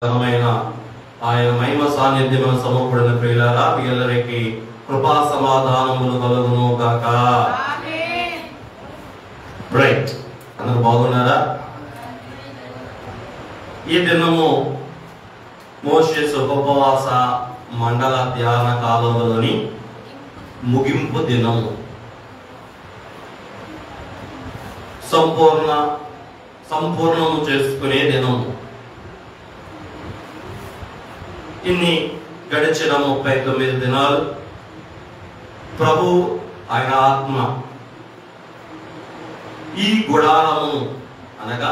ఘనమైన ఆయన మహిమ సాన్నిధ్యం సమకూడిన ప్రియులారా, మీ అందరికీ కృపా సమాధానములు కలుగును గాక. రైట్, అందరూ బాగున్నారా? ఈ దినము మోషే ఉపవాస మండల ధ్యాన కాలంలోని ముగింపు దినము. సంపూర్ణము చేసుకునే దినము. ఇన్ని గడిచిన 39 దినాలు ప్రభు ఆయన ఆత్మ ఈ గుడారమును అనగా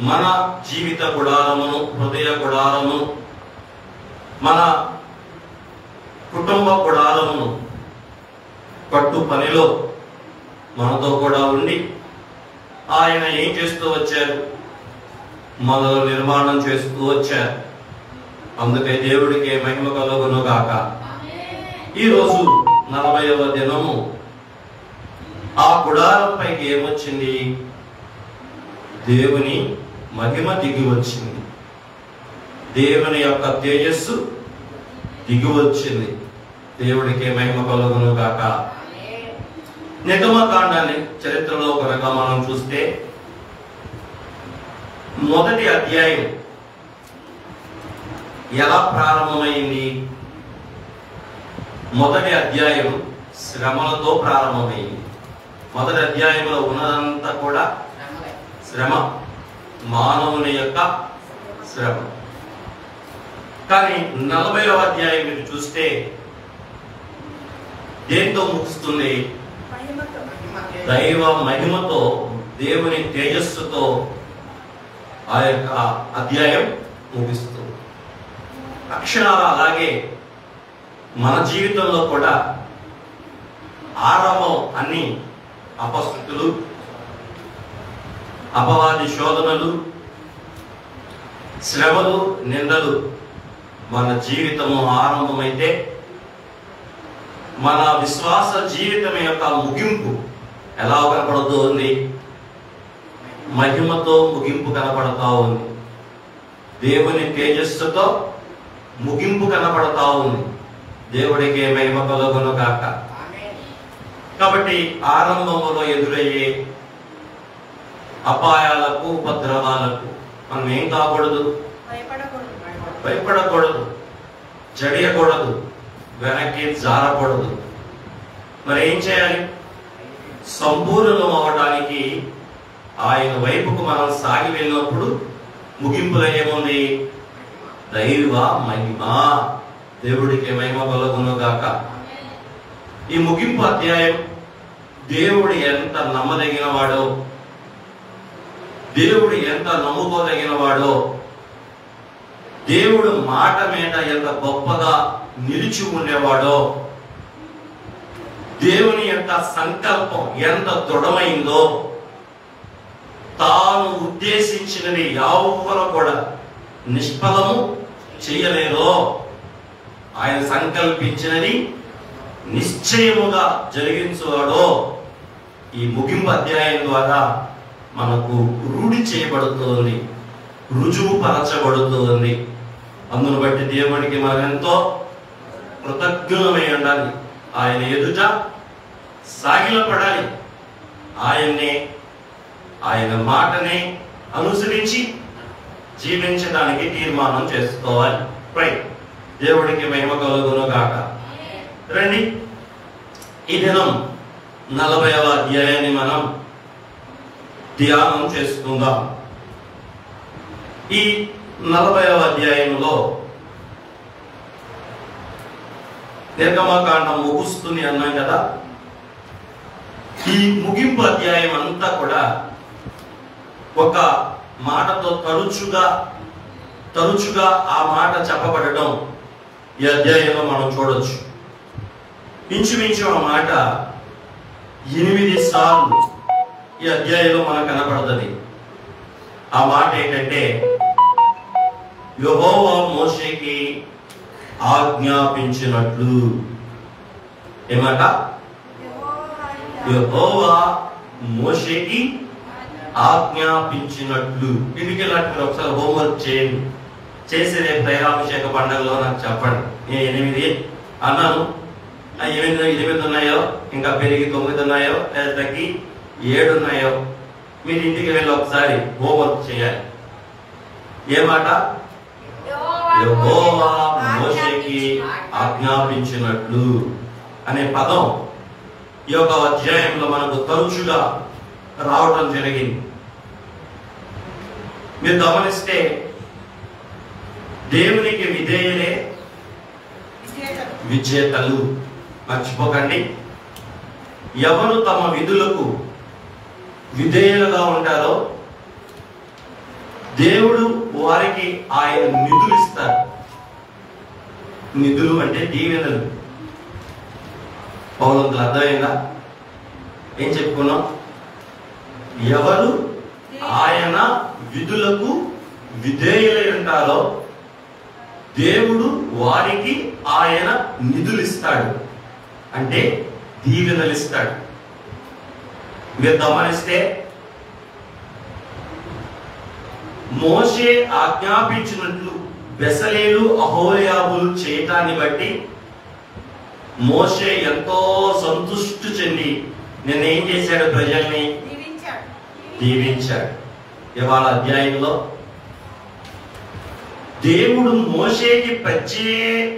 మన జీవిత గుడారమును, హృదయ గుడారమును, మన కుటుంబ గుడారమును పట్టు పనిలో మనతో కూడా ఉండి ఆయన ఏం చేస్తూ వచ్చారు? మనలో నిర్మాణం చేస్తూ వచ్చారు. అందుకే దేవుడికి మహిమ కలుగును గాక. ఈరోజు 40వ దినము. ఆ గుడారం పైకి ఏమొచ్చింది? దేవుని మహిమ దిగి వచ్చింది. దేవుని యొక్క తేజస్సు దిగి వచ్చింది. దేవుడికి మహిమ కలుగును గాక. నిర్గమకాండాన్ని చరిత్రలో కనుక మనం చూస్తే మొదటి అధ్యాయం ఎలా ప్రారంభమైంది? మొదటి అధ్యాయం శ్రమలతో ప్రారంభమైంది. మొదటి అధ్యాయంలో ఉన్నదంతా కూడా శ్రమ, మానవుని యొక్క శ్రమ. కానీ 40వ అధ్యాయం మీరు చూస్తే దేంతో ముగుస్తుంది? దైవ మహిమతో, దేవుని తేజస్సుతో ఆ యొక్క అధ్యాయం ముగిస్తుంది. అక్షరాలు అలాగే మన జీవితంలో కూడా ఆరంభం అన్ని అపస్థితులు, అపవాది శోధనలు, శ్రమలు, నిందలు మన జీవితము ఆరంభమైతే మన విశ్వాస జీవితం యొక్క ముగింపు ఎలా కనపడుతూ ఉంది? మహిమతో ముగింపు కనపడతా ఉంది. దేవుని తేజస్సుతో ముగింపు కనపడతా ఉంది. దేవుడికి మహిమ కలుగును గాక. కాబట్టి ఆరంభంలో ఎదురయ్యే అపాయాలకు, ఉపద్రవాలకు మనం ఏం కాకూడదు? భయపడకూడదు, జడియకూడదు, వెనక్కి జారకూడదు. మరి ఏం చేయాలి? సంపూర్ణం అవడానికి ఆయన వైపుకు మనం సాగి వెళ్ళినప్పుడు ముగింపులో ఏముంది? దైవ మహిమ. దేవుడికి మహిమ కలుగును గాక. ఈ ముగింపు అధ్యాయం దేవుడు ఎంత నమ్మదగిన వాడో, దేవుడు ఎంత నమ్ముకోదగిన వాడో, దేవుడు మాట మీద ఎంత గొప్పగా నిలిచి ఉండేవాడో, దేవుని యొక్క సంకల్పం ఎంత దృఢమైందో, తాను ఉద్దేశించినది ఎవరు కూడా నిష్ఫలము చేయలేదో, ఆయన సంకల్పించినది నిశ్చయముగా జరిగించువాడో ఈ ముగింపు అధ్యాయం ద్వారా మనకు రూఢి చేయబడుతుంది, రుజువు పరచబడుతుంది. అందును బట్టి దేవుడికి మనం ఎంతో కృతజ్ఞమై ఉండాలి. ఆయన ఎదుట సాగిలపడాలి. ఆయన్నే, ఆయన మాటనే అనుసరించి జీవించడానికి తీర్మానం చేసుకోవాలి. రైట్, దేవుడికి మహిమ కలుగును గాక. రండి, ఈ దినం 40వ అధ్యాయాన్ని మనం ధ్యానం చేసుకుందాం. ఈ 40వ అధ్యాయంలో నిర్గమకాండం ముగుస్తుంది అన్నాం కదా. ఈ ముగింపు అధ్యాయం అంతా కూడా ఒక మాటతో తరచుగా ఆ మాట చెప్పబడడం ఈ అధ్యాయంలో మనం చూడొచ్చు. ఇంచుమించు ఆ మాట 8 సార్లు ఈ అధ్యాయంలో మనకు కనపడుతుంది. ఆ మాట ఏంటంటే, యెహోవా మోషేకి ఆజ్ఞాపించినట్లు. ఏమాట? యెహోవా మోషేకి ఆజ్ఞాపించినట్లు. ఇందుకు ఒకసారి హోంవర్క్ చేయండి. చేసి రేపు తైలాభిషేక పండుగలో నాకు చెప్పండి. నేను 8 అన్నాను, 8 ఉన్నాయో, ఇంకా పెరిగి 9 ఉన్నాయో, లేదా తగ్గి 7 ఉన్నాయో, మీరు ఇంటికి వెళ్ళి ఒకసారి హోంవర్క్ చేయాలి. ఏ మాట? యెహోవా మోషేకి ఆజ్ఞాపించినట్లు అనే పదం ఈ యొక్క అధ్యాయంలో మనకు తరచుగా రావటం జరిగింది. మీరు గమనిస్తే దేవునికి విధేయులే విజేతలు. మర్చిపోకండి, ఎవరు తమ విధులకు విధేయులుగా ఉంటారో దేవుడు వారికి ఆయన నిధులు ఇస్తారు. నిధులు అంటే దీవెనలు. పౌలంతులు అర్థమైందా? ఏం చెప్పుకున్నాం? ఎవరు ఆయన విధులకు విధేయులై ఉంటారో దేవుడు వారికి ఆయన నిధులు ఇస్తాడు, అంటే దీవెనలు ఇస్తాడు. మీరు గమనిస్తే మోషే ఆజ్ఞాపించినట్లు బెసలేలు అహోలియాబులు చేయటాన్ని బట్టి మోషే ఎంతో సంతృష్టి చెంది నేనేం చేశాడు? ప్రజల్ని దీవించాడు. ఇవాళ అధ్యాయంలో దేవుడు మోషేకి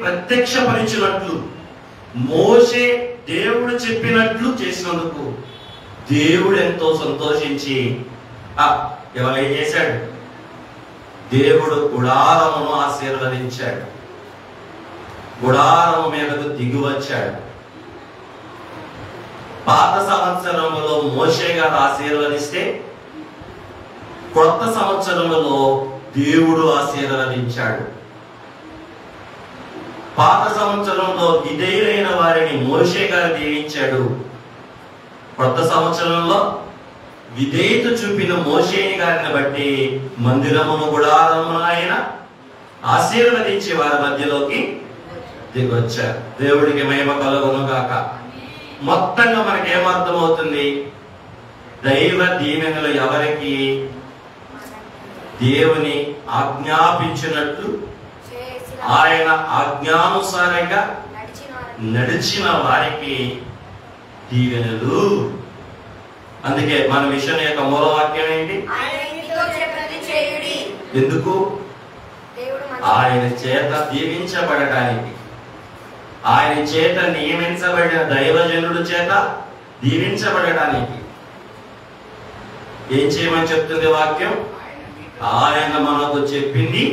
ప్రత్యక్షపరిచినట్లు, మోషే దేవుడు చెప్పినట్లు చేసినందుకు దేవుడు ఎంతో సంతోషించి ఇవాళ ఏం చేశాడు? దేవుడు గుడారమును ఆశీర్వదించాడు. గుడారము మీదకు దిగి వచ్చాడు. పాత సంవత్సరంలో మోషే గారు ఆశీర్వదిస్తే కొత్త సంవత్సరంలో దేవుడు ఆశీర్వదించాడు. పాత సంవత్సరంలో విధేయులైన వారిని మోషే గారు దీవించాడు. కొత్త సంవత్సరంలో విధేయత చూపిన మోషేని గారిని బట్టి మందిరమును గుడారమును ఆయన ఆశీర్వదించి వారి మధ్యలోకి దిగొచ్చారు. దేవుడికి మహిమ కలుగును గాక. మొత్తంగా మనకి ఏమర్థమవుతుంది? దైవ దీవెనలు ఎవరికి? దేవుని ఆజ్ఞాపించినట్లు ఆయన ఆజ్ఞానుసారంగా నడిచిన వారికి దీవెనలు. అందుకే మన మిషన్ యొక్క మూలవాక్యం ఏంటి? ఎందుకు? ఆయన చేత దీవించబడటానికి, ఆయన చేత నియమించబడిన దైవజనుడు చేత దీవించబడటానికి. ఏం చేయమని చెప్తుంది వాక్యం? ఆయన మనకు చెప్పింది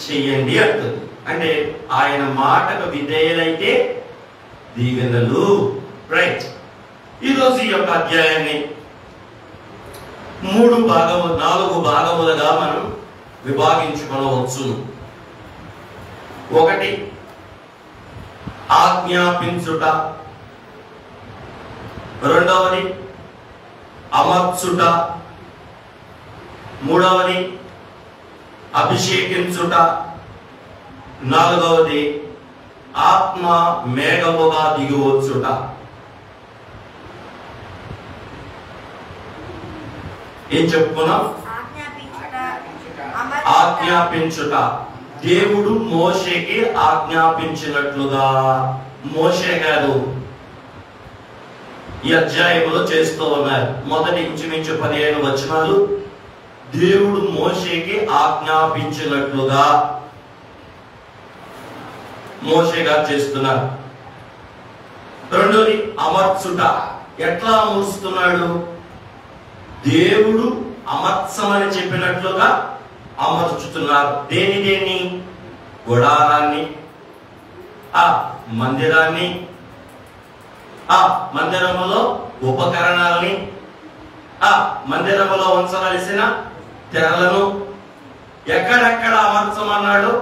చెయ్యండి అంటుంది. అంటే ఆయన మాటకు విధేయులైతే దీవెనలు. రైట్. ఈరోజు ఈ యొక్క అధ్యాయాన్ని 4 భాగములుగా మనం విభాగించుకోవచ్చు. 1 ఆజ్ఞాపించుట, 2 అమర్చుట, 3 అభిషేకించుట, 4 ఆత్మ మేఘముగా దిగివచ్చుట. ఏం చెప్పుకున్నాం? ఆజ్ఞాపించుట. దేవుడు మోషేకి ఆజ్ఞాపించినట్లుగా మోషే గారు ఈ అధ్యాయంలో చేస్తూ ఉన్నారు. మొదటి ఇంచుమించు 15 వచనాలు దేవుడు మోషేకి ఆజ్ఞాపించినట్లుగా మోషే గారు చేస్తున్నారు. 2 అమర్చుట. ఎట్లా అమర్చుతున్నాడు? దేవుడు అమర్చమని చెప్పినట్లుగా అమర్చుతున్నారు. దేని? గుడారాన్ని, మందిరాన్ని, మందిరములో ఉపకరణాలని, మందిరములో ఉంచవలసిన తెరలను ఎక్కడెక్కడ అమర్చమన్నాడు,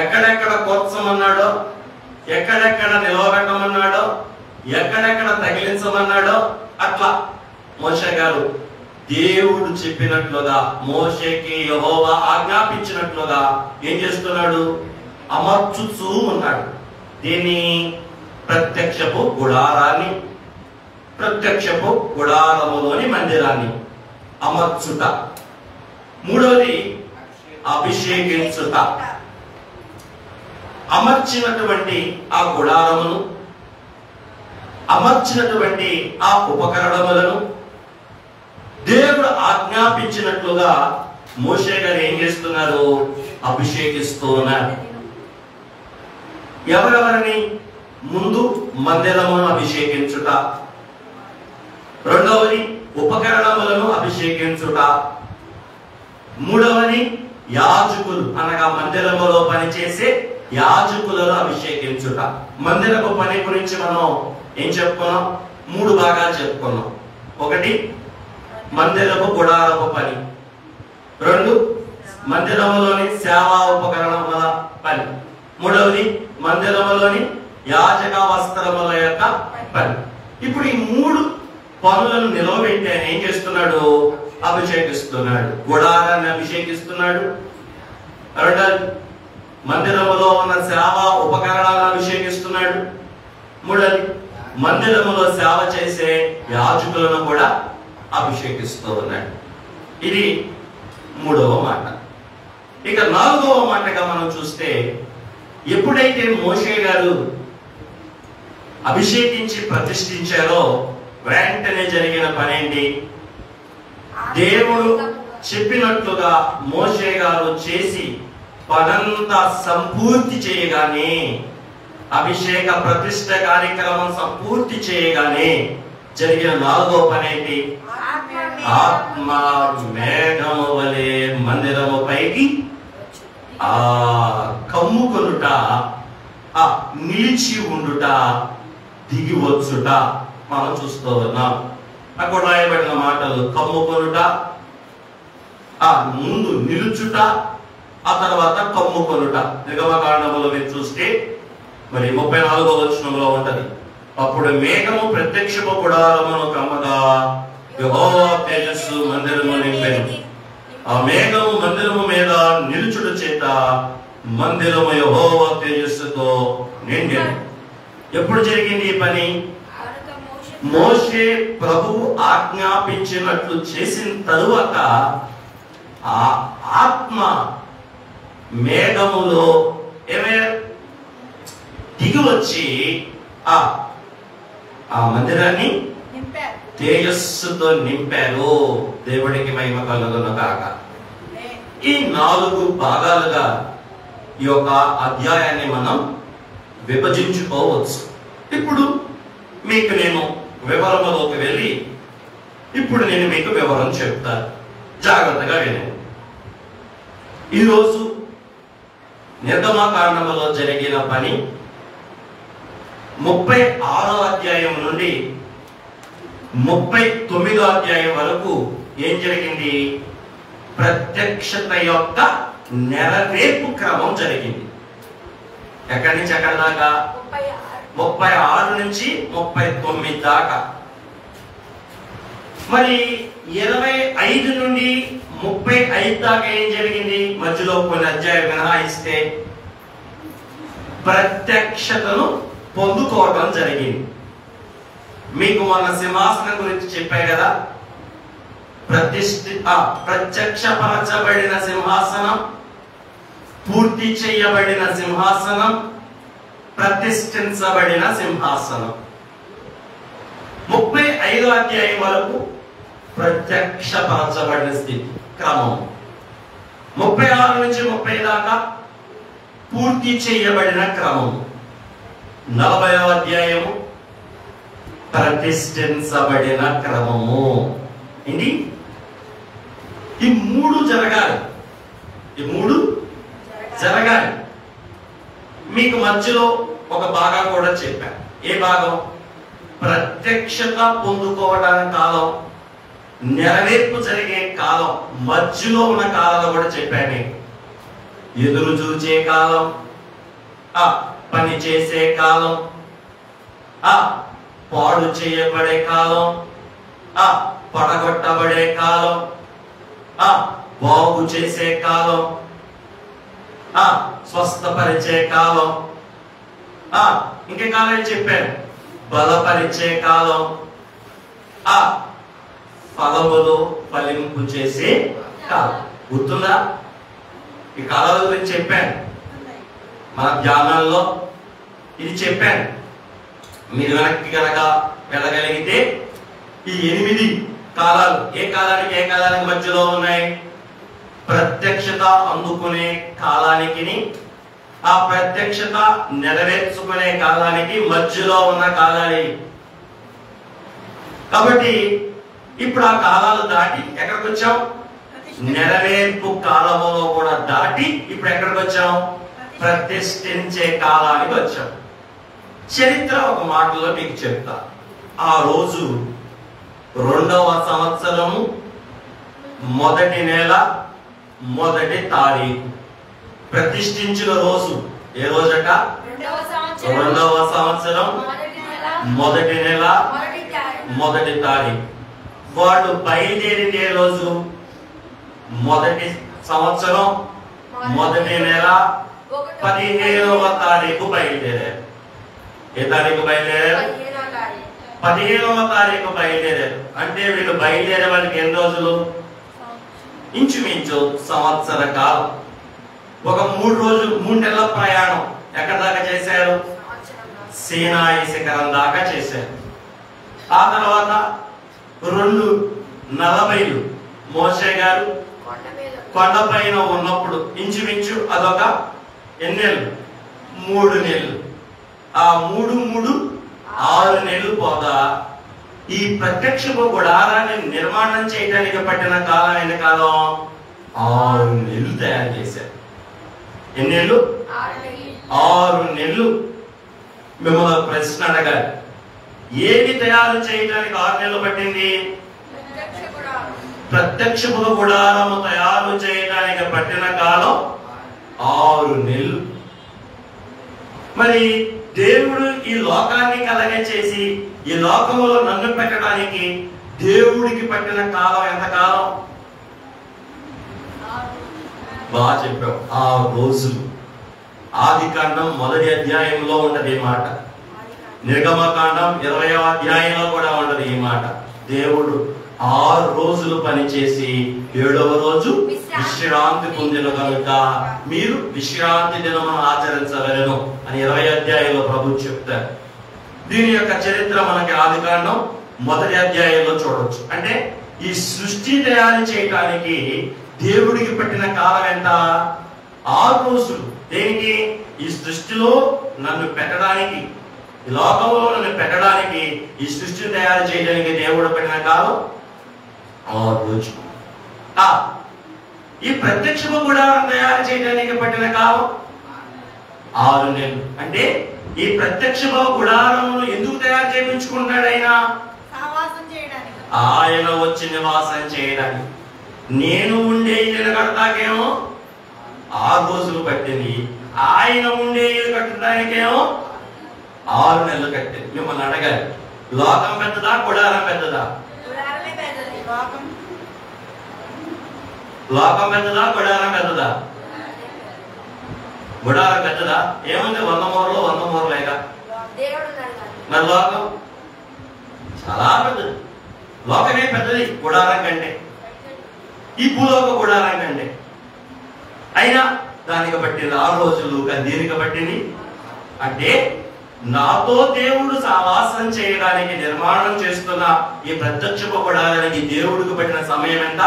ఎక్కడెక్కడ కూర్చమన్నాడో, ఎక్కడెక్కడ నిలవబెట్టమన్నాడో, ఎక్కడెక్కడ తగిలించమన్నాడో అట్లా మోషే గారు దేవుడు చెప్పినట్లుగా, మోషేకి యెహోవా ఆజ్ఞాపించినట్లుగా ఏం చేస్తున్నాడు? అమర్చుతూ ఉన్నాడు. దీన్ని ప్రత్యక్షపు గుడారాన్ని, ప్రత్యక్షపు గుడారములోని మందిరాన్ని అమర్చుట. 3 అభిషేకించుట. అమర్చినటువంటి ఆ గుడారమును, అమర్చినటువంటి ఆ ఉపకరణములను దేవుడు ఆజ్ఞాపించినట్లుగా మోషే గారు ఏం చేస్తున్నారు? అభిషేకిస్తూ ఉన్నారు. ఎవరెవరిని? ముందు మందిరమును అభిషేకించుట, రెండవది ఉపకరణములను అభిషేకించుట, మూడవది యాజకులు అనగా మందిరములో పనిచేసే యాజకులను అభిషేకించుట. మందిరపు పని గురించి మనం ఏం చెప్పుకున్నాం? 3 భాగాలు చెప్పుకున్నాం. ఒకటి మందిరపు గుడారపు పని, 2 మందిరములోని సేవా ఉపకరణముల పని, 3వది మందిరములోని యాజక వస్త్రముల యొక్క పని. ఇప్పుడు ఈ 3 పనులను నిలవబెట్టి ఆయన ఏం చేస్తున్నాడు? అభిషేకిస్తున్నాడు. గుడారాన్ని అభిషేకిస్తున్నాడు, రెండవది మందిరములో ఉన్న సేవా ఉపకరణాలను అభిషేకిస్తున్నాడు, మూడవది మందిరములో సేవ చేసే యాజకులను కూడా అభిషేకిస్తూ ఉన్నాడు. ఇది 3వ మాట. ఇక 4వ మాటగా మనం చూస్తే, ఎప్పుడైతే మోషే గారు అభిషేకించి ప్రతిష్ఠించారో వెంటనే జరిగిన పనేంటి? దేవుడు చెప్పినట్లుగా మోషే గారు చేసి పనంతా సంపూర్తి చేయగానే, అభిషేక ప్రతిష్ఠ కార్యక్రమం సంపూర్తి చేయగానే జరిగిన 4వ పనేంటి? ఆత్మ మేఘము వలె మందిరము పైకి కమ్ముకొనుట, నిలిచి ఉండుట, దిగి వచ్చుట మనం చూస్తూ ఉన్నాం. అక్కడ రాయబడిన మాటలు కమ్ముకొనుట, ముందు నిలుచుట, ఆ తర్వాత కమ్ముకొనుట. నిర్గమకాండములో మీరు చూస్తే మరి 34వ వచనంలో ఉంటది, అప్పుడు మేఘము ప్రత్యక్షపు గుడారమును కమ్మగా యెహోవా తేజస్సు మందిరము నింపెను. ఆ మేఘము మందిరము మీద నిలుచుట చేత మందిరము యెహోవా తేజస్సుతో నిండెను. ఎప్పుడు జరిగింది ఈ పని? మోషే ప్రభువు ఆజ్ఞాపించినట్లు చేసిన తరువాత ఆ ఆత్మ మేఘములో దిగి వచ్చి ఆ మందిరాన్ని తేజస్సుతో నింపారు. దేవుడికి మహిమ కలుగును గాక. ఈ 4 భాగాలుగా ఈ యొక్క అధ్యాయాన్ని మనం విభజించుకోవచ్చు. ఇప్పుడు మీకు నేను వివరంలోకి వెళ్ళి ఇప్పుడు నేను మీకు వివరం చెప్తాను, జాగ్రత్తగా వినండి. ఈరోజు నిర్గమకాండములో జరిగిన పని 36వ అధ్యాయం నుండి 39వ అధ్యాయం వరకు ఏం జరిగింది? ప్రత్యక్షత యొక్క నెరవేర్పు క్రమం జరిగింది. ఎక్కడి నుంచి ఎక్కడి దాకా? 36 నుంచి 39 దాకా. మరి 25 నుండి 35 దాకా ఏం జరిగింది? మధ్యలో కొన్ని అధ్యాయం మినహాయిస్తే ప్రత్యక్షతను పొందుకోవడం జరిగింది. మీకు మొన్న సింహాసనం గురించి చెప్పాయి కదా. ప్రత్యక్షపరచబడిన సింహాసనం, పూర్తి చేయబడిన సింహాసనం, ప్రతిష్ఠించబడిన సింహాసనం. 35వ అధ్యాయం వరకు ప్రత్యక్షపరచబడిన స్థితి క్రమం. 36 నుంచి 30 దాకా పూర్తి చేయబడిన క్రమం. 40వ అధ్యాయము ప్రతిష్ఠించబడిన క్రమము. ఏంటి? ఈ 3 జరగాలి. ఈ 3 జరగాలి. మీకు మధ్యలో ఒక భాగం కూడా చెప్పాను. ఏ భాగం? ప్రత్యక్షత పొందుకోవడానికి కాలం, నెరవేర్పు జరిగే కాలం, మధ్యలో ఉన్న కాలంలో కూడా చెప్పాను. ఎదురు చూచే కాలం, పని చేసే కాలం, పాడు చేయబడే కాలం, పడగొట్టబడే కాలం, బాగు చేసే కాలం, స్వస్థపరిచే కాలం, ఇంకే కాలం చెప్పాను, బలపరిచే కాలం, ఫలములు ఫలింపు చేసే కాలం. గుర్తుందా? ఈ కాలాల గురించి చెప్పాను, మన ధ్యానాల్లో ఇది చెప్పాను. మీరు వెనక్కి కనుక వెళ్ళగలిగితే ఈ 8 కాలాలు ఏ కాలానికి మధ్యలో ఉన్నాయి? ప్రత్యక్షత అందుకునే కాలానికి, ఆ ప్రత్యక్షత నెరవేర్చుకునే కాలానికి మధ్యలో ఉన్న కాలాలు. కాబట్టి ఇప్పుడు ఆ కాలాలు దాటి ఎక్కడికి వచ్చాం? నెరవేర్పు కాలములో కూడా దాటి ఇప్పుడు ఎక్కడికి వచ్చాం? ప్రతిష్ఠించే కాలానికి వచ్చాం. చరిత్ర ఒక మాటలో మీకు చెప్తా. ఆ రోజు 2వ సంవత్సరము మొదటి నెల మొదటి తారీఖు. ప్రతిష్ఠించిన రోజు ఏ రోజట? 2వ సంవత్సరం మొదటి నెల మొదటి తారీఖు. వాళ్ళు బయలుదేరిన ఏ రోజు? మొదటి సంవత్సరం మొదటి నెల 15వ తారీఖు బయలుదేరారు. ఏ తారీఖు బయలుదేరారు? 15వ తారీఖు బయలుదేరారు. అంటే వీళ్ళు బయలుదేరే వాళ్ళకి ఎన్ని రోజులు? ఇంచుమించు సంవత్సర కాలం. ఒక 3 నెలల ప్రయాణం ఎక్కడి దాకా చేశారు? సీనాయి శిఖరం దాకా చేశారు. ఆ తర్వాత 2 40 మోషే గారు కొండపైన ఉన్నప్పుడు ఇంచుమించు అదొక ఎన్ని నెలలు? 3 నెలలు. ఆ 3 6 నెలలు పోగా ఈ ప్రత్యక్షపు గుడారాన్ని నిర్మాణం చేయడానికి పట్టిన కాలం ఎన్ని కాలం? 6 నెలలు తయారు చేశారు. ఎన్ని నెలలు? 6 నెలలు. మిమ్మల్ని ప్రశ్న అడగాలి, ఏది తయారు చేయడానికి 6 నెలలు పట్టింది? ప్రత్యక్షపు గుడారము తయారు చేయడానికి పట్టిన కాలం 6 నెలలు. మరి దేవుడు ఈ లోకాన్ని కలగచేసి ఈ లోకములో నన్ను పెట్టడానికి దేవుడికి పట్టిన కాలం ఎంత కాలం? బాగా చెప్పావు. 6 రోజులు. ఆదికాండం 1వ అధ్యాయంలో ఉంటది ఈ మాట. నిర్గమకాండం 20వ అధ్యాయంలో కూడా ఉంటది ఈ మాట. దేవుడు 6 రోజులు పనిచేసి 7వ రోజు విశ్రాంతి పొందిన కనుక మీరు విశ్రాంతి దినమును ఆచరించవలెను అని 20వ అధ్యాయంలో ప్రభు చెప్తారు. దీని యొక్క చరిత్ర మనకి ఆదికాండం 1వ అధ్యాయంలో చూడొచ్చు. అంటే ఈ సృష్టి తయారు చేయడానికి దేవుడికి పట్టిన కాలం ఎంత? 6 రోజులు. దేనికి? ఈ సృష్టిలో నన్ను పెట్టడానికి, ఈ లోకంలో నన్ను పెట్టడానికి, ఈ సృష్టిని తయారు చేయడానికి దేవుడు పెట్టిన కాలం 6 రోజులు. ఈ ప్రత్యక్షము గుడారం తయారు చేయడానికి పట్టిన కాలం 6 నెలలు. అంటే ఈ ప్రత్యక్షము గుడారమును ఎందుకు తయారు చేయించుకుంటాడు ఆయన? ఆయన వచ్చి నివాసం చేయడానికి. నేను ఉండే ఇల్లు కడతాకేమో 6 రోజులు పట్టింది, ఆయన ఉండే ఇల్లు కట్టడానికేమో 6 నెలలు కట్టింది. మిమ్మల్ని అడగాలి, లోకం పెద్దదా గుడారం పెద్దదా? లోకం పెద్దదా గుడారం పెద్దదా? గుడారం పెద్దదా? ఏముంది? 100 మూరలేగా. మరి లోకం చాలా పెద్దది. లోకమే పెద్దది గుడారం కంటే, ఈ భూలోక గుడారం కంటే. అయినా దానికి పట్టింది 6 రోజులు. దీనికి పట్టింది అంటే నాతో దేవుడు సహవాసం చేయడానికి నిర్మాణం చేస్తున్న ఈ ప్రత్యక్షపు గుడారానికి దేవుడికి పట్టిన సమయం ఎంత?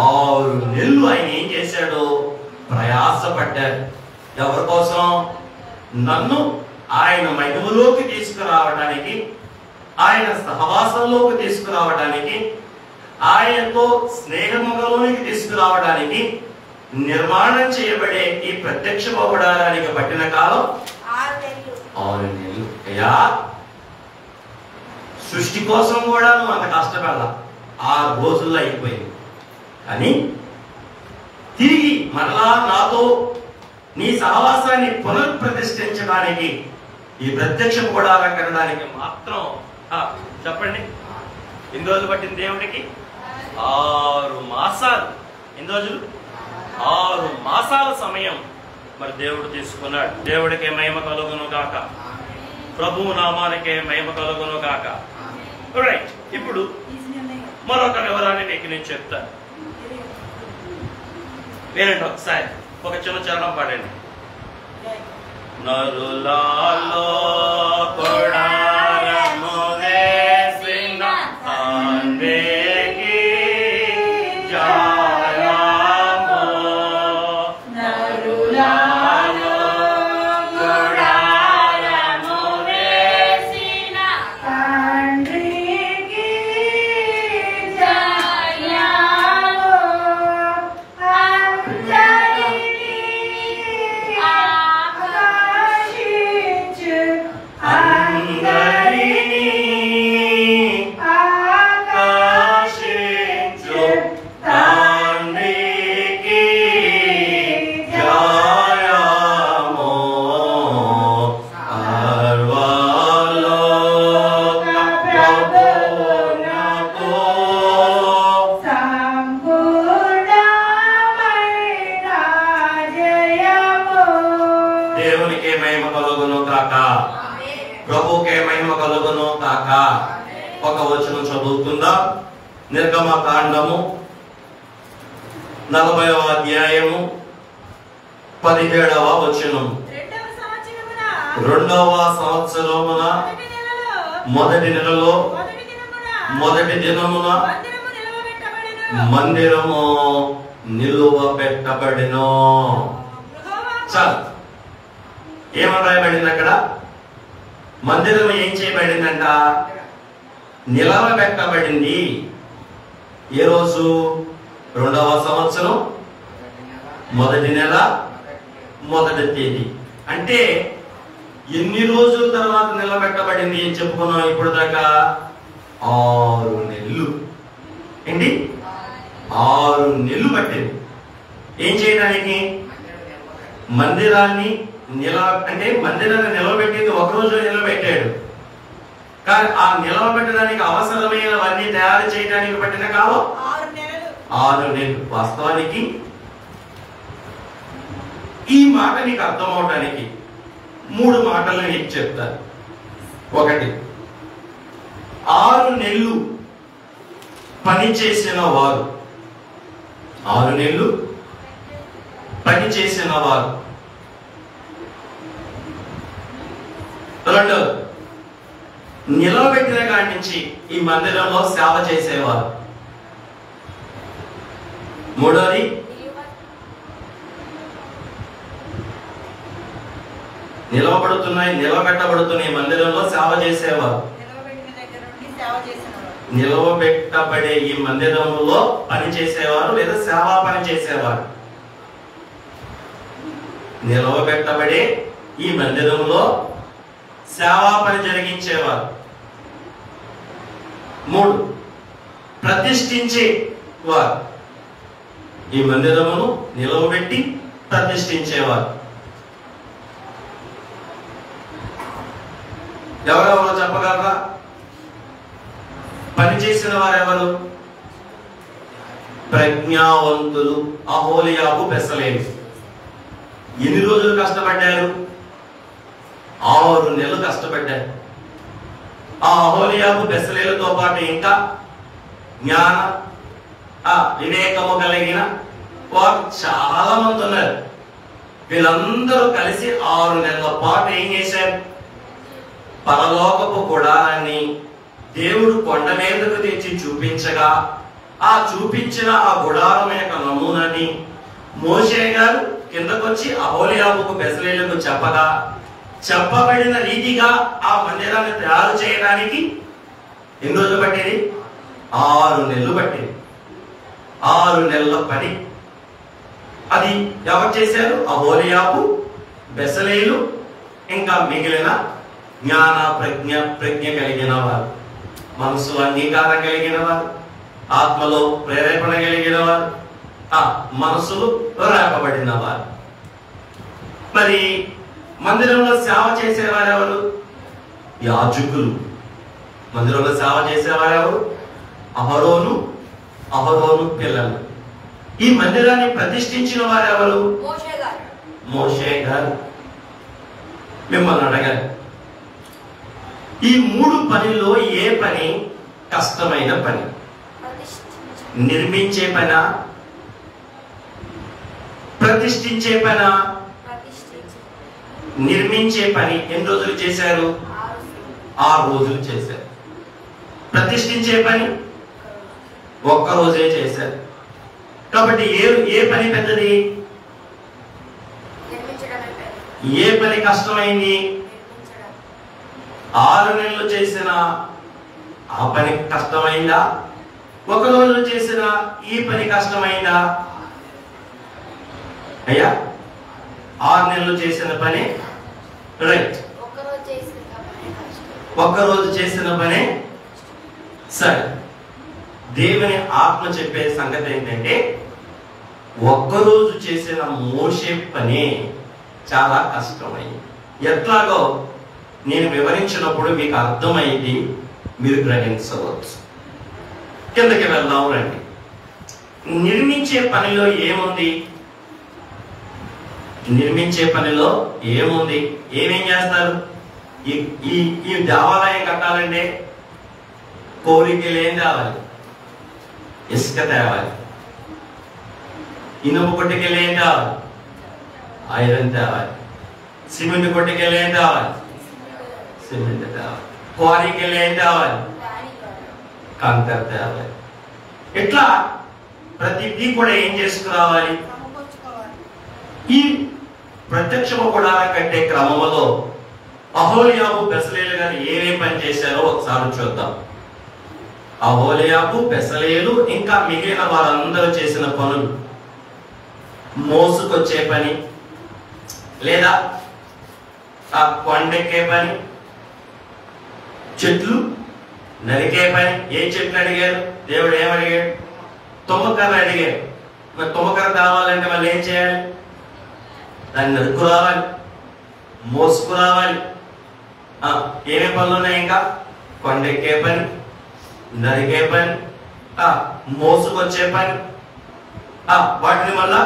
6 నెలలు. ఆయన ఏం చేశాడు? ప్రయాసపడ్డాడు. ఎవరి కోసం? నన్ను ఆయన మహిమలోకి తీసుకురావడానికి, ఆయన సహవాసంలోకి తీసుకురావడానికి, ఆయనతో స్నేహములోనికి తీసుకురావడానికి నిర్మాణం చేయబడే ఈ ప్రత్యక్ష గుడారానికి పట్టిన కాలం 6 నెలలు. అయ్యా, సృష్టి కోసం కూడా నువ్వు అంత కష్టపడాల, 6 రోజుల్లో అయిపోయింది. కానీ తిరిగి మరలా నాతో నీ సహవాసాన్ని పునఃప్రతిష్ఠించడానికి, ఈ ప్రత్యక్ష గుడారం కట్టడానికి మాత్రం చెప్పండి ఎన్ని రోజులు పట్టింది దేవుడికి? 6 మాసాలు. ఎన్ని రోజులు? 6 మాసాల సమయం మరి దేవుడు తీసుకున్నాడు. దేవుడికే మహిమ కలుగును గాక, ప్రభువు నామానికే మహిమ కలుగును గాక. రైట్, ఇప్పుడు మరొక వివరాన్ని మీకు నేను చెప్తాను. వినండి ఒకసారి. ఒక చిన్న చరణం పాడండి. నరులాలో కొడారము వేసిన తండ్రికి జయము. నరులాలో కొడారము వేసిన తండ్రికి జయము. దేవునికే మహిమ కలుగును కాక, ప్రభుకే మహిమ కలుగును కాక. ఒక వచనం చదువుకుందాం. నిర్గమకాండము 40వ అధ్యాయము 17వ వచనం. రెండవ సంవత్సరమున మొదటి నెలలో మొదటి దినమున మందిరము నిలువ పెట్టబడిను. చాలు. ఏమని రాయబడింది అక్కడ? మందిరం ఏం చేయబడిందంట? నిలవబెట్టబడింది. ఏ రోజు? రెండవ సంవత్సరం మొదటి నెల మొదటి తేదీ. అంటే ఎన్ని రోజుల తర్వాత నిలబెట్టబడింది అని చెప్పుకున్నాం ఇప్పుడు దాకా? 6 నెలలు. ఏంటి? 6 నెలలు పట్టింది. ఏం చేయడానికి? మందిరాన్ని అంటే మందిరాన్ని నిలవబెట్టింది ఒక రోజు నిలబెట్టాడు, కానీ ఆ నిలవబెట్టడానికి అవసరమైనవన్నీ తయారు చేయడానికి పట్టిన కాలం 6 నెలలు. వాస్తవానికి ఈ మాట నీకు అర్థం అవడానికి 3 మాటలు నీకు చెప్తాను. ఒకటి, 6 నెలలు పని చేసిన వారు, 6 నెలలు పని చేసిన వారు. రెండు, నిలవబెట్టిన కాడి నుంచి ఈ మందిరంలో సేవ చేసేవారు. మూడోది, నిలవబెట్టబడుతున్న ఈ మందిరంలో సేవ చేసేవారు. నిలవబెట్టబడే ఈ మందిరంలో పని చేసేవారు లేదా సేవా పని చేసేవారు. నిలవబెట్టబడే ఈ మందిరంలో సేవా పని జరిగించేవారు. 3, ప్రతిష్ఠించే వారు. ఈ మందిరమును నిలవబెట్టి ప్రతిష్ఠించేవారు. ఎవరెవరో చెప్పగలరా? పనిచేసిన వారెవరు? ప్రజ్ఞావంతులు అహోలియాబు, బెసలేలు. ఎన్ని రోజులు కష్టపడ్డారు? 6 నెలలు కష్టపడ్డారు. ఆ అహోలియాబు, బెసలేలతో పాటు ఇంకా జ్ఞాన వివేకము కలిగిన వారు చాలా మంది ఉన్నారు. వీళ్ళందరూ కలిసి 6 నెలల పాటు ఏం చేశారు? పరలోకపు గుడారాన్ని దేవుడు కొండ మీదకు తెచ్చి చూపించగా, ఆ చూపించిన ఆ గుడారం యొక్క నమూనాని మోషే గారు కిందకొచ్చి అహోలియాబుకు, బెసలేలకు చెప్పగా, చెప్పబడిన రీతిగా ఆ మందిరాన్ని తయారు చేయడానికి ఎన్ని రోజులు పట్టింది? 6 నెలలు పట్టింది. 6 నెలల పని. అది ఎవరు చేశారు? అహోలియాబు, బెసలేలు, ఇంకా మిగిలిన జ్ఞాన ప్రజ్ఞ కలిగిన వారు, మనసులో అంగీకారం కలిగిన వారు, ఆత్మలో ప్రేరేపణ కలిగిన వారు, మనసులు రేపబడిన వారు. మరి మందిరంలో సేవ చేసేవారు ఎవరు? యాజకులు. మందిరంలో సేవ చేసేవారు ఎవరు? అహరోను పిల్లలు. ఈ మందిరాన్ని ప్రతిష్ఠించిన వారు ఎవరు? మోషే గారు. మిమ్మల్ని అడగాలి, ఈ 3 పనిలో ఏ పని కష్టమైన పని? నిర్మించే పనా ప్రతిష్ఠించే పని, నిర్మించే పని ఎన్ని రోజులు చేశారు? 6 రోజులు చేశారు. ప్రతిష్ఠించే పని ఒక్క రోజే చేశారు. కాబట్టి ఏ పని పెద్దది? ఏ పని కష్టమైంది? 6 నెలలు చేసిన ఆ పని కష్టమైందా? ఒక రోజు చేసిన ఈ పని కష్టమైందా? అయ్యా 6 నెలలు చేసిన పని రైట్, ఒక్క రోజు చేసిన పని సరే. దేవుని ఆత్మ చెప్పే సంగతి ఏంటంటే ఒక్కరోజు చేసిన మోషే పని చాలా కష్టమైంది. ఎట్లాగో నేను వివరించినప్పుడు మీకు అర్థమైంది, మీరు గ్రహించవచ్చు. కిందకి వెళ్దాం రండి. నిర్మించే పనిలో ఏముంది? నిర్మించే పనిలో ఏముంది? ఏమేం చేస్తారు? ఈ దేవాలయం కట్టాలంటే కోరికలు ఏం తేవాలి? ఇసుక తేవాలి. ఇనుము కొట్టుకెళ్ళి ఏం తేవాలి? ఐరన్ తేవాలి. సిమెంట్ కొట్టుకెళ్ళి ఏం తేవాలి? సిమెంట్ తేవాలి. క్వారీకెళ్ళి ఏం తేవాలి? కంకర తేవాలి. ఇట్లా ప్రతిదీ కూడా ఏం చేసుకురావాలి? ఈ ప్రత్యక్ష గుడారం కట్టే క్రమంలో అహోలియాబు బెసలేలు గారు ఏమేం పని చేశారో ఒకసారి చూద్దాం. అహోలియాబు, బెసలేలు ఇంకా మిగిలిన వారందరూ చేసిన పనులు, మోసుకొచ్చే పని, లేదా ఆ కొండెక్కే పని, చెట్లు నరికే పని. ఏ చెట్లు అడిగారు? దేవుడు ఏమడిగాడు? తుమ్మకర్ర అడిగాడు. మరి తుమ్మకర్ర కావాలంటే వాళ్ళు ఏం చేయాలి? దాన్ని నరుకురావాలి, మోసుకురావాలి. ఏమేమి పనులు ఉన్నాయి? ఇంకా కొండెక్కే పని, నరికే పని, మోసుకొచ్చే పని. వాటిని మళ్ళా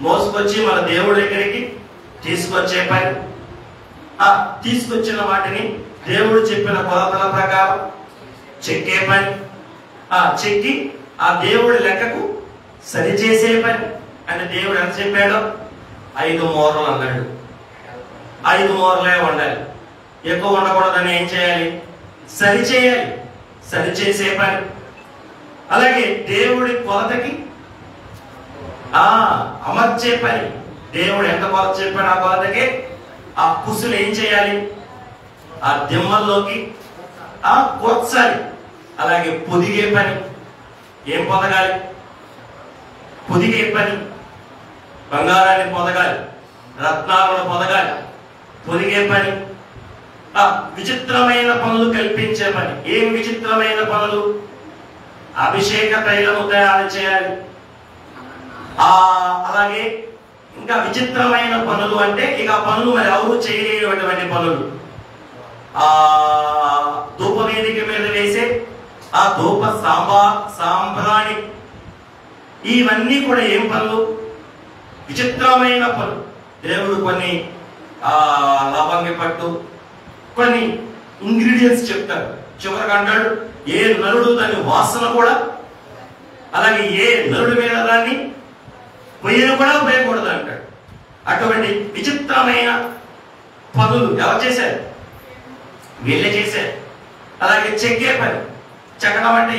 మోసుకొచ్చి మన దేవుడి దగ్గరికి తీసుకొచ్చే పని. తీసుకొచ్చిన వాటిని దేవుడు చెప్పిన కొలతల ప్రకారం చెక్కే పని. చెక్కి ఆ దేవుడి లెక్కకు సరిచేసే పని. అంటే దేవుడు ఎంత చెప్పాడో 5 మూరలు అన్నాడు. 5 మూరలే ఉండాలి, ఎక్కువ ఉండకూడదని ఏం చేయాలి? సరిచేయాలి, సరిచేసే పని. అలాగే దేవుడి కొలతకి అమర్చే పని. దేవుడు ఎంత కొలత చెప్పాడు ఆ కొలతకి ఆ కుసులు ఏం చేయాలి? ఆ దిమ్మల్లోకి కూర్చాలి. అలాగే పొదిగే పని. ఏం పొదగాలి? పొదిగే పని. బంగారాన్ని పొదగాలి, రత్నాలను పొదగాలి, పొదిగే పని. విచిత్రమైన పనులు కల్పించే పని. ఏం విచిత్రమైన పనులు? అభిషేక తైలము తయారు చేయాలి. అలాగే ఇంకా విచిత్రమైన పనులు అంటే ఇక పనులు మరి ఎవరు చేయలేనటువంటి పనులు. ధూప వేదిక మీద వేసే ఆ ధూప సాంబ్రాణి, ఇవన్నీ కూడా ఏం పనులు? విచిత్రమైన పనులు. దేవుడు కొన్ని లవంగి పట్టు, కొన్ని ఇంగ్రీడియంట్స్ చెప్తాడు. చివరికి అంటాడు ఏ నరుడు దాని వాసన కూడా, అలాగే ఏ నరుడి మీద దాన్ని పొయ్యిని కూడా పోయకూడదు అంటాడు. అటువంటి విచిత్రమైన పనులు ఎవరు చేశారు? వీళ్ళే చేశారు. అలాగే చెక్కే పని. చెక్కడం అంటే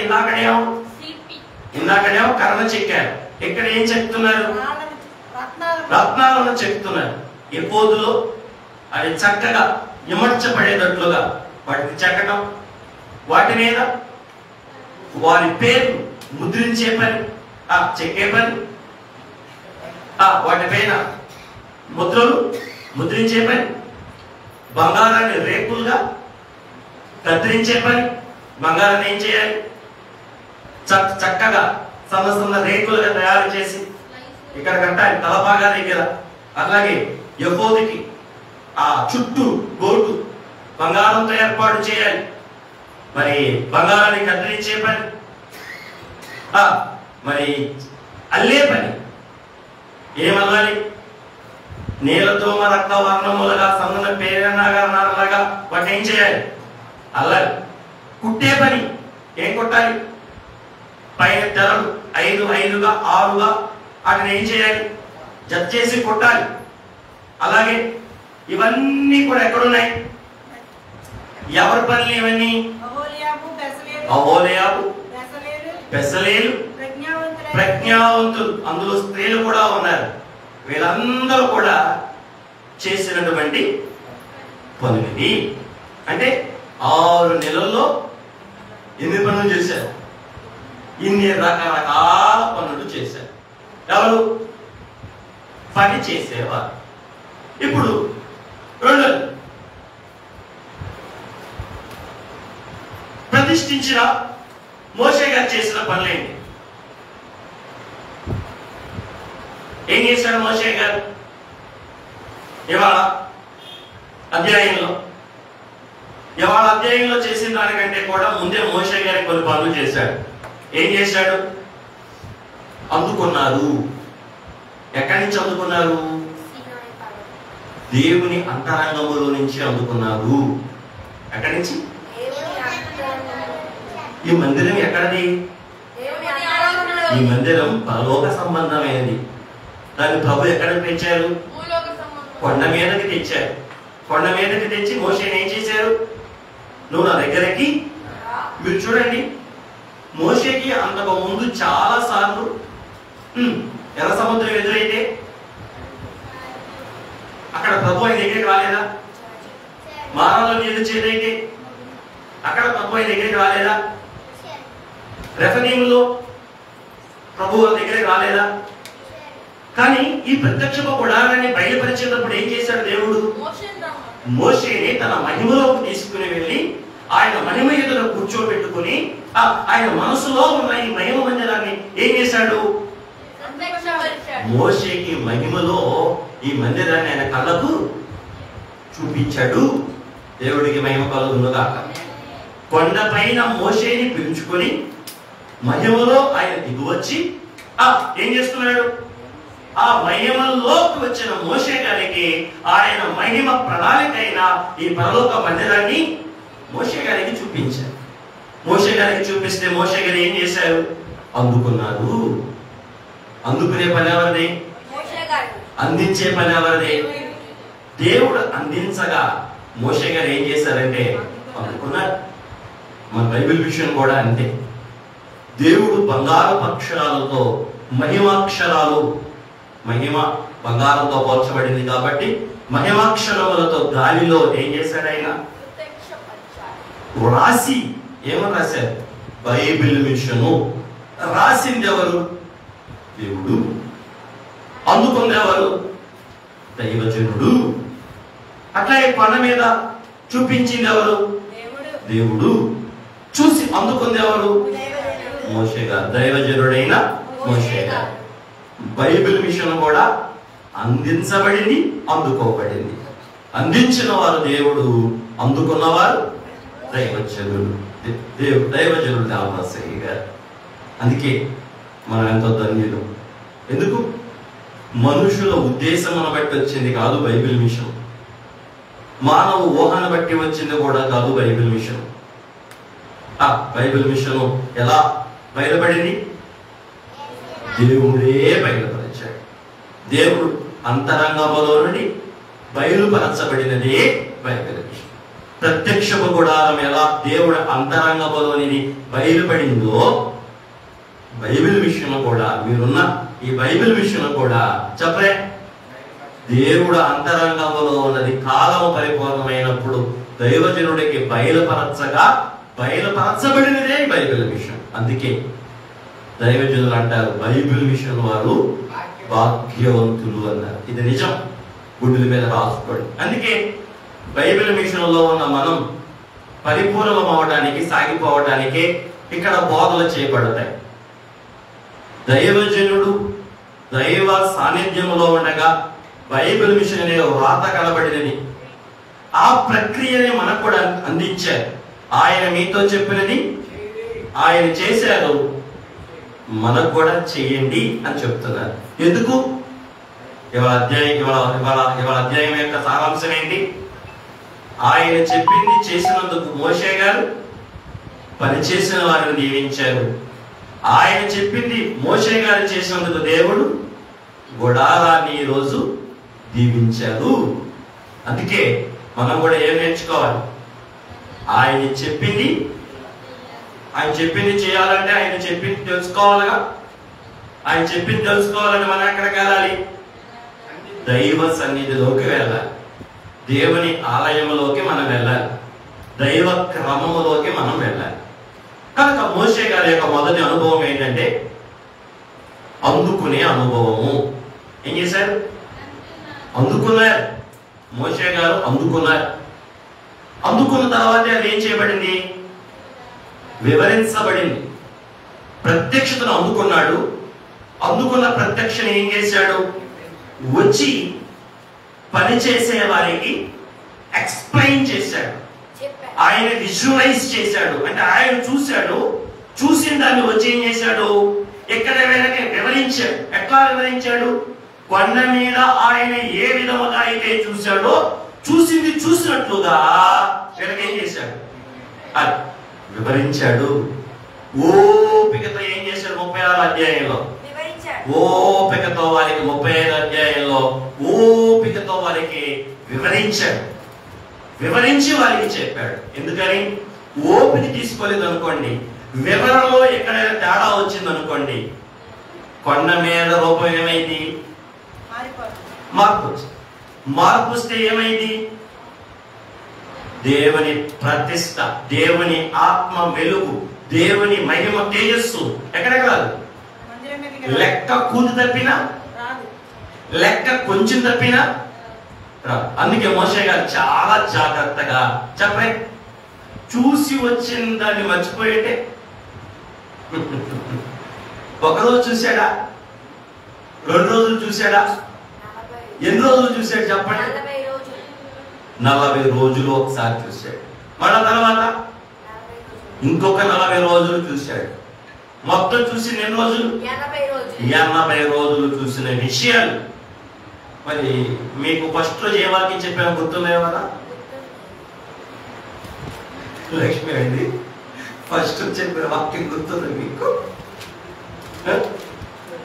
ఇందాకడేమో కర్ర చెక్కారు. ఇక్కడ ఏం చెప్తున్నారు? రత్నాలను చెప్తున్నారు. ఎపోదులో అది చక్కగా ఇమర్చబడేటట్లుగా వాటిని చెక్కడం, వాటి మీద వారి పేరు ముద్రించే పని, చెక్కే పని. వాటిపైన ముద్రలు ముద్రించే పని, బంగారాన్ని రేకులుగా కత్తిరించే పని. బంగారాన్ని ఏం చేయాలి? చక్కగా సన్న రేకులుగా తయారు చేసి ఇక్కడ కట్టాలి తలపాగా దగ్గర. అలాగే యెహోవాకి చుట్టూ గోటు బంగారంతో ఏర్పాటు చేయాలి. మరి బంగారాన్ని కత్తిరించే పని, మరి అల్లే పని. ఏమల్లాలి? నీళ్ళతో రక్త వర్ణములుగా సన్న పేరనగా వాటిని ఏం చేయాలి? అల్లాలి. కుట్టే పని. ఏం కుట్టాలి? పైన తెరలు 5 5గా 6గా వాటిని ఏం చేయాలి? జత చేసి కొట్టాలి. అలాగే ఇవన్నీ కూడా ఎక్కడున్నాయి? ఎవరి పనులు ఇవన్నీ? అహోలియాబు, బెసలేలు, ప్రజ్ఞావంతులు, అందులో స్త్రీలు కూడా ఉన్నారు. వీళ్ళందరూ కూడా చేసినటువంటి పనులు. అంటే 6 నెలల్లో ఎన్ని పనులు చేశారు? ఇన్ని రకరకాల పనులు చేశారు. ఎవరు? పని చేసేవారు. ఇప్పుడు రెండోది, ప్రతిష్ఠించిన మోషే గారు చేసిన పనులేంటి? ఏం చేశాడు మోషే గారు? ఇవాళ అధ్యాయంలో చేసిన దానికంటే కూడా ముందే మోషే గారి కొన్ని పనులు చేశాడు. ఏం చేశాడు? అందుకున్నారు. ఎక్కడి నుంచి అందుకున్నారు? దేవుని అంతరంగములో నుంచి అందుకున్నారు. ఎక్కడి నుంచి? ఈ మందిరం ఎక్కడది? ఈ మందిరం పరలోక సంబంధమైనది. దాన్ని ప్రభు ఎక్కడికి తెచ్చారు? కొండ మీదకి తెచ్చారు. కొండ మీదకి తెచ్చి మోషేని ఏం చేశారు? నువ్వు నా దగ్గరకి. మీరు చూడండి, మోషేకి అంతకు ముందు చాలా సార్లు ఎర్ర సముద్రం ఎదురైతే అక్కడ ప్రభు ఆయన దగ్గరికి రాలేదా? మారాలో నీళ్లు చేదైతే అక్కడ ప్రభు ఆయన దగ్గరికి రాలేదా? రెఫనీములో ప్రభు వాళ్ళ దగ్గరికి రాలేదా? కానీ ఈ ప్రత్యక్ష గుడారాన్ని బయలుపరిచేటప్పుడు ఏం చేశాడు దేవుడు? మోషేని తన మహిమలోకి తీసుకుని వెళ్ళి ఆయన మహిమ ఎదుట కూర్చోబెట్టుకుని ఆయన మనసులో ఉన్న ఈ మహిమ మందిరాన్ని ఏం చేశాడు? మోషేకి మహిమలో ఈ మందిరాన్ని ఆయన కళ్ళకు చూపించాడు. దేవుడికి మహిమ కలుగునుగాక. కొండపైన మోషేని పిలుచుకొని మహిమలో ఆయన దిగువచ్చి ఏం చేస్తున్నాడు? ఆ మహిమలోకి వచ్చిన మోషే గారికి ఆయన మహిమ ప్రణాళికైన ఈ పరలోక మందిరాన్ని మోషే గారికి చూపించారు. మోషే గారికి చూపిస్తే మోషే గారు ఏం చేశారు? అందుకున్నారు. అందుకునే పని ఎవరిది? అందించే పని ఎవరిది? దేవుడు అందించగా మోషే గారు ఏం చేశారంటే అందుకున్నారు. మన బైబిల్ విషయం కూడా అంతే. దేవుడు బంగారపు అక్షరాలతో మహిమాక్షరాలు, మహిమ బంగారంతో పోల్చబడింది కాబట్టి మహిమాక్షరములతో గాలిలో ఏం చేశాడు? ఆయన రాసి ఏమని రాశారు? Bible machine. రాసింది ఎవరు? దేవుడు. అందుకుంది ఎవరు? దైవజనుడు. అట్లాగే కొండ మీద చూపించింది ఎవరు? దేవుడు. చూసి అందుకుంది ఎవరు? మోషే గారు. దైవజనుడైన మోషే గారు. బైబిల్ మిషన్ కూడా అందించబడింది, అందుకోబడింది. అందించిన వారు దేవుడు, అందుకున్నవారు దైవజనుడు. దైవజనుడు దామరసయ్య గారు. అందుకే మనం ఎంతో ధన్యులు. ఎందుకు? మనుషుల ఉద్దేశమును బట్టి వచ్చింది కాదు బైబిల్ మిషన్. మానవ ఊహను బట్టి వచ్చింది కూడా కాదు బైబిల్ మిషన్. బైబిల్ మిషన్ ఎలా బయలుపడింది? దేవుడే బయలుపరిచాడు. దేవుడు అంతరంగములో నుండి బయలుపరచబడినదే బైబిల్ మిషన్. ప్రత్యక్షపు గుడారం ఎలా దేవుడు అంతరంగములోనిది బయలుపడిందో బైబిల్ మిషన్ కూడా, మీరున్న ఈ బైబిల్ మిషన్ కూడా చెప్పలే, దేవుడు అంతరంగములో ఉన్నది కాలము పరిపూర్ణమైనప్పుడు దైవజనుడికి బయలుపరచబడినదే బైబిల్ మిషన్. అందుకే దైవజనులు అంటారు బైబిల్ మిషన్ వారు భాగ్యవంతులు అన్నారు. ఇది నిజం, గుడ్డుల మీద రాసుకోండి. అందుకే బైబిల్ మిషన్ లో ఉన్న మనం పరిపూర్ణం అవడానికి, సాగిపోవడానికే ఇక్కడ బోధలు చేయబడతాయి. దైవజనుడు దైవ సాన్నిధ్యంలో ఉండగా బైబిల్ మిషన్ అనే వ్రాత కనబడినది. ఆ ప్రక్రియని మనకు కూడా అందించారు. ఆయన మీతో చెప్పినది ఆయన చేశారు, మనకు కూడా చేయండి అని చెప్తున్నారు. ఎందుకు? ఇవాళ అధ్యాయం యొక్క సారాంశం ఏంటి? ఆయన చెప్పింది చేసినందుకు మోషే గారు పనిచేసిన వారిని దీవించారు. ఆయన చెప్పింది మోషే గారు చేసినందుకు దేవుడు గుడారాన్ని ఈరోజు దీవించారు. అందుకే మనం కూడా ఏం నేర్చుకోవాలి? ఆయన చెప్పింది చేయాలంటే ఆయన చెప్పింది తెలుసుకోవాలిగా. ఆయన చెప్పింది తెలుసుకోవాలంటే మనం ఎక్కడికి వెళ్ళాలి? దైవ సన్నిధిలోకి వెళ్ళాలి. దేవుని ఆలయంలోకి మనం వెళ్ళాలి. దైవ క్రమములోకి మనం వెళ్ళాలి. కనుక మోషే గారి యొక్క మొదటి అనుభవం ఏంటంటే అందుకునే అనుభవము. ఏం చేశారు? అందుకున్నారు. మోషే గారు అందుకున్నారు. అందుకున్న తర్వాత అది ఏం చేయబడింది? వివరించబడింది. ప్రత్యక్షతను అందుకున్నాడు. అందుకున్న ప్రత్యక్షను ఏం చేశాడు? వచ్చి పనిచేసే వారికి ఎక్స్ప్లెయిన్ చేశాడు. ఆయన విజువలైజ్ చేశాడు. అంటే ఆయన చూశాడు. చూసిన దాన్ని వచ్చి ఏం చేశాడు? ఎక్కడ వివరించాడు. ఎట్లా వివరించాడు? కొండ మీద ఆయన ఏ విధముగా అయితే చూశాడో చూసింది చూసినట్లుగా వీళ్ళకేం చేశాడు? అది వివరించాడు. ఓపికతో ఏం చేశాడు? 36 అధ్యాయంలో ఓపికతో వారికి 35 అధ్యాయంలో ఓపికతో వారికి వివరించాడు. వివరించి వారికి చెప్పాడు. ఎందుకని? ఓపిక తీసుకోలేదు అనుకోండి, వివరణలో ఎక్కడైనా తేడా వచ్చింది అనుకోండి, కొండ మీద రూపం ఏమైంది? మార్పు వచ్చింది. మార్పు వస్తే ఏమైంది? దేవుని ప్రతిష్ట, దేవుని ఆత్మ వెలుగు, దేవుని మహిమ తేజస్సు ఎక్కడెక్కడాలి? లెక్క కూది తప్పినా, లెక్క కొంచెం తప్పినా. అందుకే మోషే గారు చాలా జాగ్రత్తగా చెప్పే చూసి వచ్చిన దాన్ని మర్చిపోయింటే ఒకరోజు చూశాడా? 2 రోజులు చూశాడా? ఎన్ని రోజులు చూశాడు చెప్పండి? 40 రోజులు ఒకసారి చూశాడు. మళ్ళా తర్వాత ఇంకొక 40 రోజులు చూశాడు. మొత్తం చూసి ఎన్ని రోజులు? 80 రోజులు చూసిన విషయాలు. మరి మీకు ఫస్ట్ రోజు ఏ వాక్యం చెప్పాను గుర్తున్నాయి కదా? లక్ష్మి అండి, ఫస్ట్ చెప్పిన వాక్యం గుర్తుంది మీకు?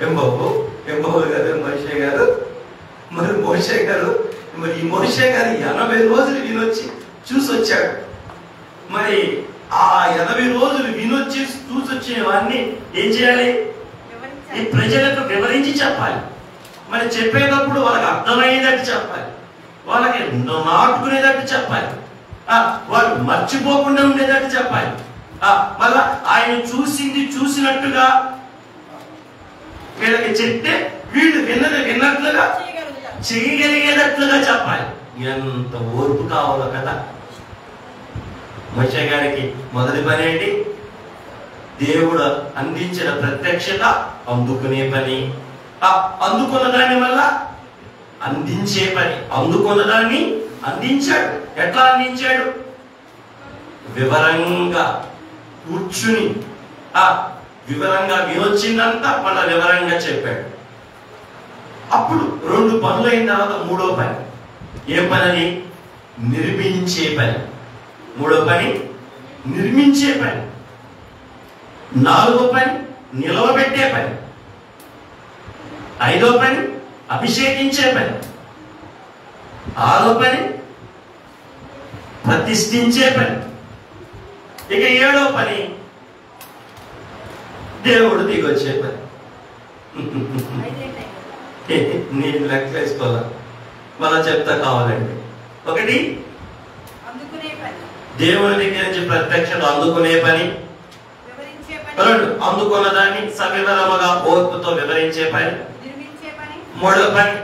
ఏం బాబు గారు, మోషే గారు. మరి మోషే గారు, మరి ఈ మోషే గారు 80 రోజులు వినొచ్చి చూసి వచ్చాడు. మరి ఆ 80 రోజులు వినొచ్చి చూసి వచ్చిన వాడిని ఏం చేయాలి? ఈ ప్రజలకు వివరించి చెప్పాలి. మరి చెప్పేటప్పుడు వాళ్ళకి అర్థమయ్యేటట్టు చెప్పాలి, వాళ్ళకి నాటుకునేటట్టు చెప్పాలి, వాళ్ళు మర్చిపోకుండా ఉండేటట్టు చెప్పాలి. మళ్ళా ఆయన చూసింది చూసినట్టుగా వీళ్ళకి చెప్తే వీళ్ళు విన్నది విన్నట్లుగా చేయగలిగేటట్లుగా చెప్పాలి. ఎంత ఓర్పు కావాలో కదా. మోషే గారికి మొదటి పని ఏంటి? దేవుడు అందించిన ప్రత్యక్షత అందుకునే పని. అందుకున్న దాన్ని వల్ల అందించే పని. అందుకున్న దాన్ని అందించాడు. ఎట్లా అందించాడు? వివరంగా కూర్చుని వివరంగా వినొచ్చిందంతా మళ్ళా వివరంగా చెప్పాడు. అప్పుడు 2 పనులు అయిన తర్వాత 3వ పని. ఏ పని? అది నిర్మించే పని. 3వ పని నిర్మించే పని. 4వ పని నిలవబెట్టే పని. 5వ పని అభిషేకించే పని. 6వ పని ప్రతిష్ఠించే పని. ఇక 7వ పని దేవుడు దిగొచ్చే పని. నేను లెక్క వేసుకోవాలా? మళ్ళా చెప్తా కావాలండి. 1 దేవుని దగ్గర నుంచి ప్రత్యక్షత అందుకునే పని. 2 అందుకున్న దాన్ని సవివరముగా ఓర్పుతో వివరించే పని. 3వ పని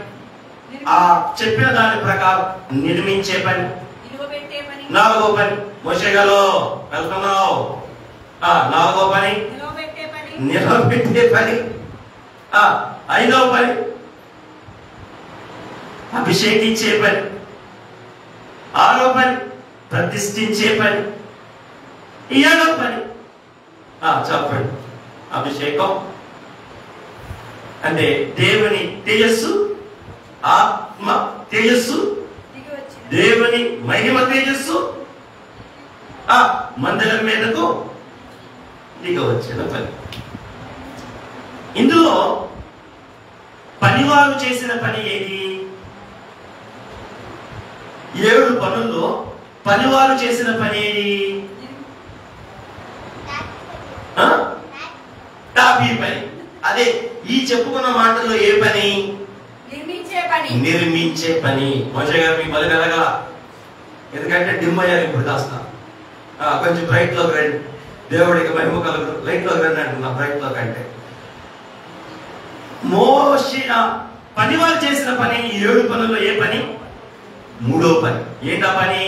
ఆ చెప్పిన దాని ప్రకారం నిర్మించే పని. 4వ పని మోషే గారు వెళ్తున్నావు. 4వ పని నిలబెట్టే పని. 5వ పని అభిషేకించే పని. 6వ పని ప్రతిష్ఠించే పని. 7వ పని చెప్పండి అభిషేకం. అంటే దేవుని తేజస్సు, ఆత్మ తేజస్సు, దేవుని మహిమ తేజస్సు మందిరం మీదకు దిగవచ్చిన పని. ఇందులో పనివారు చేసిన పని ఏది? 7 పనుల్లో పనివారు చేసిన పని ఏది? తాపీ పని. అదే ఈ చెప్పుకున్న మాటల్లో ఏ పని? నిర్మించే పని. మోషే గారు మీ బలి వెలగల, ఎందుకంటే డిమ్ అయ్యారు ఇప్పుడు కాస్త. కొంచెం బ్రైట్ లోకి రండి, దేవుడికి మహిమ కలుగు. లైట్ లోకి రండి అంటున్నా, బ్రైట్ లోకి అంటే. మోషే పనివారు చేసిన పని 7 పనుల్లో ఏ పని? 3వ పని. ఏంటా పని?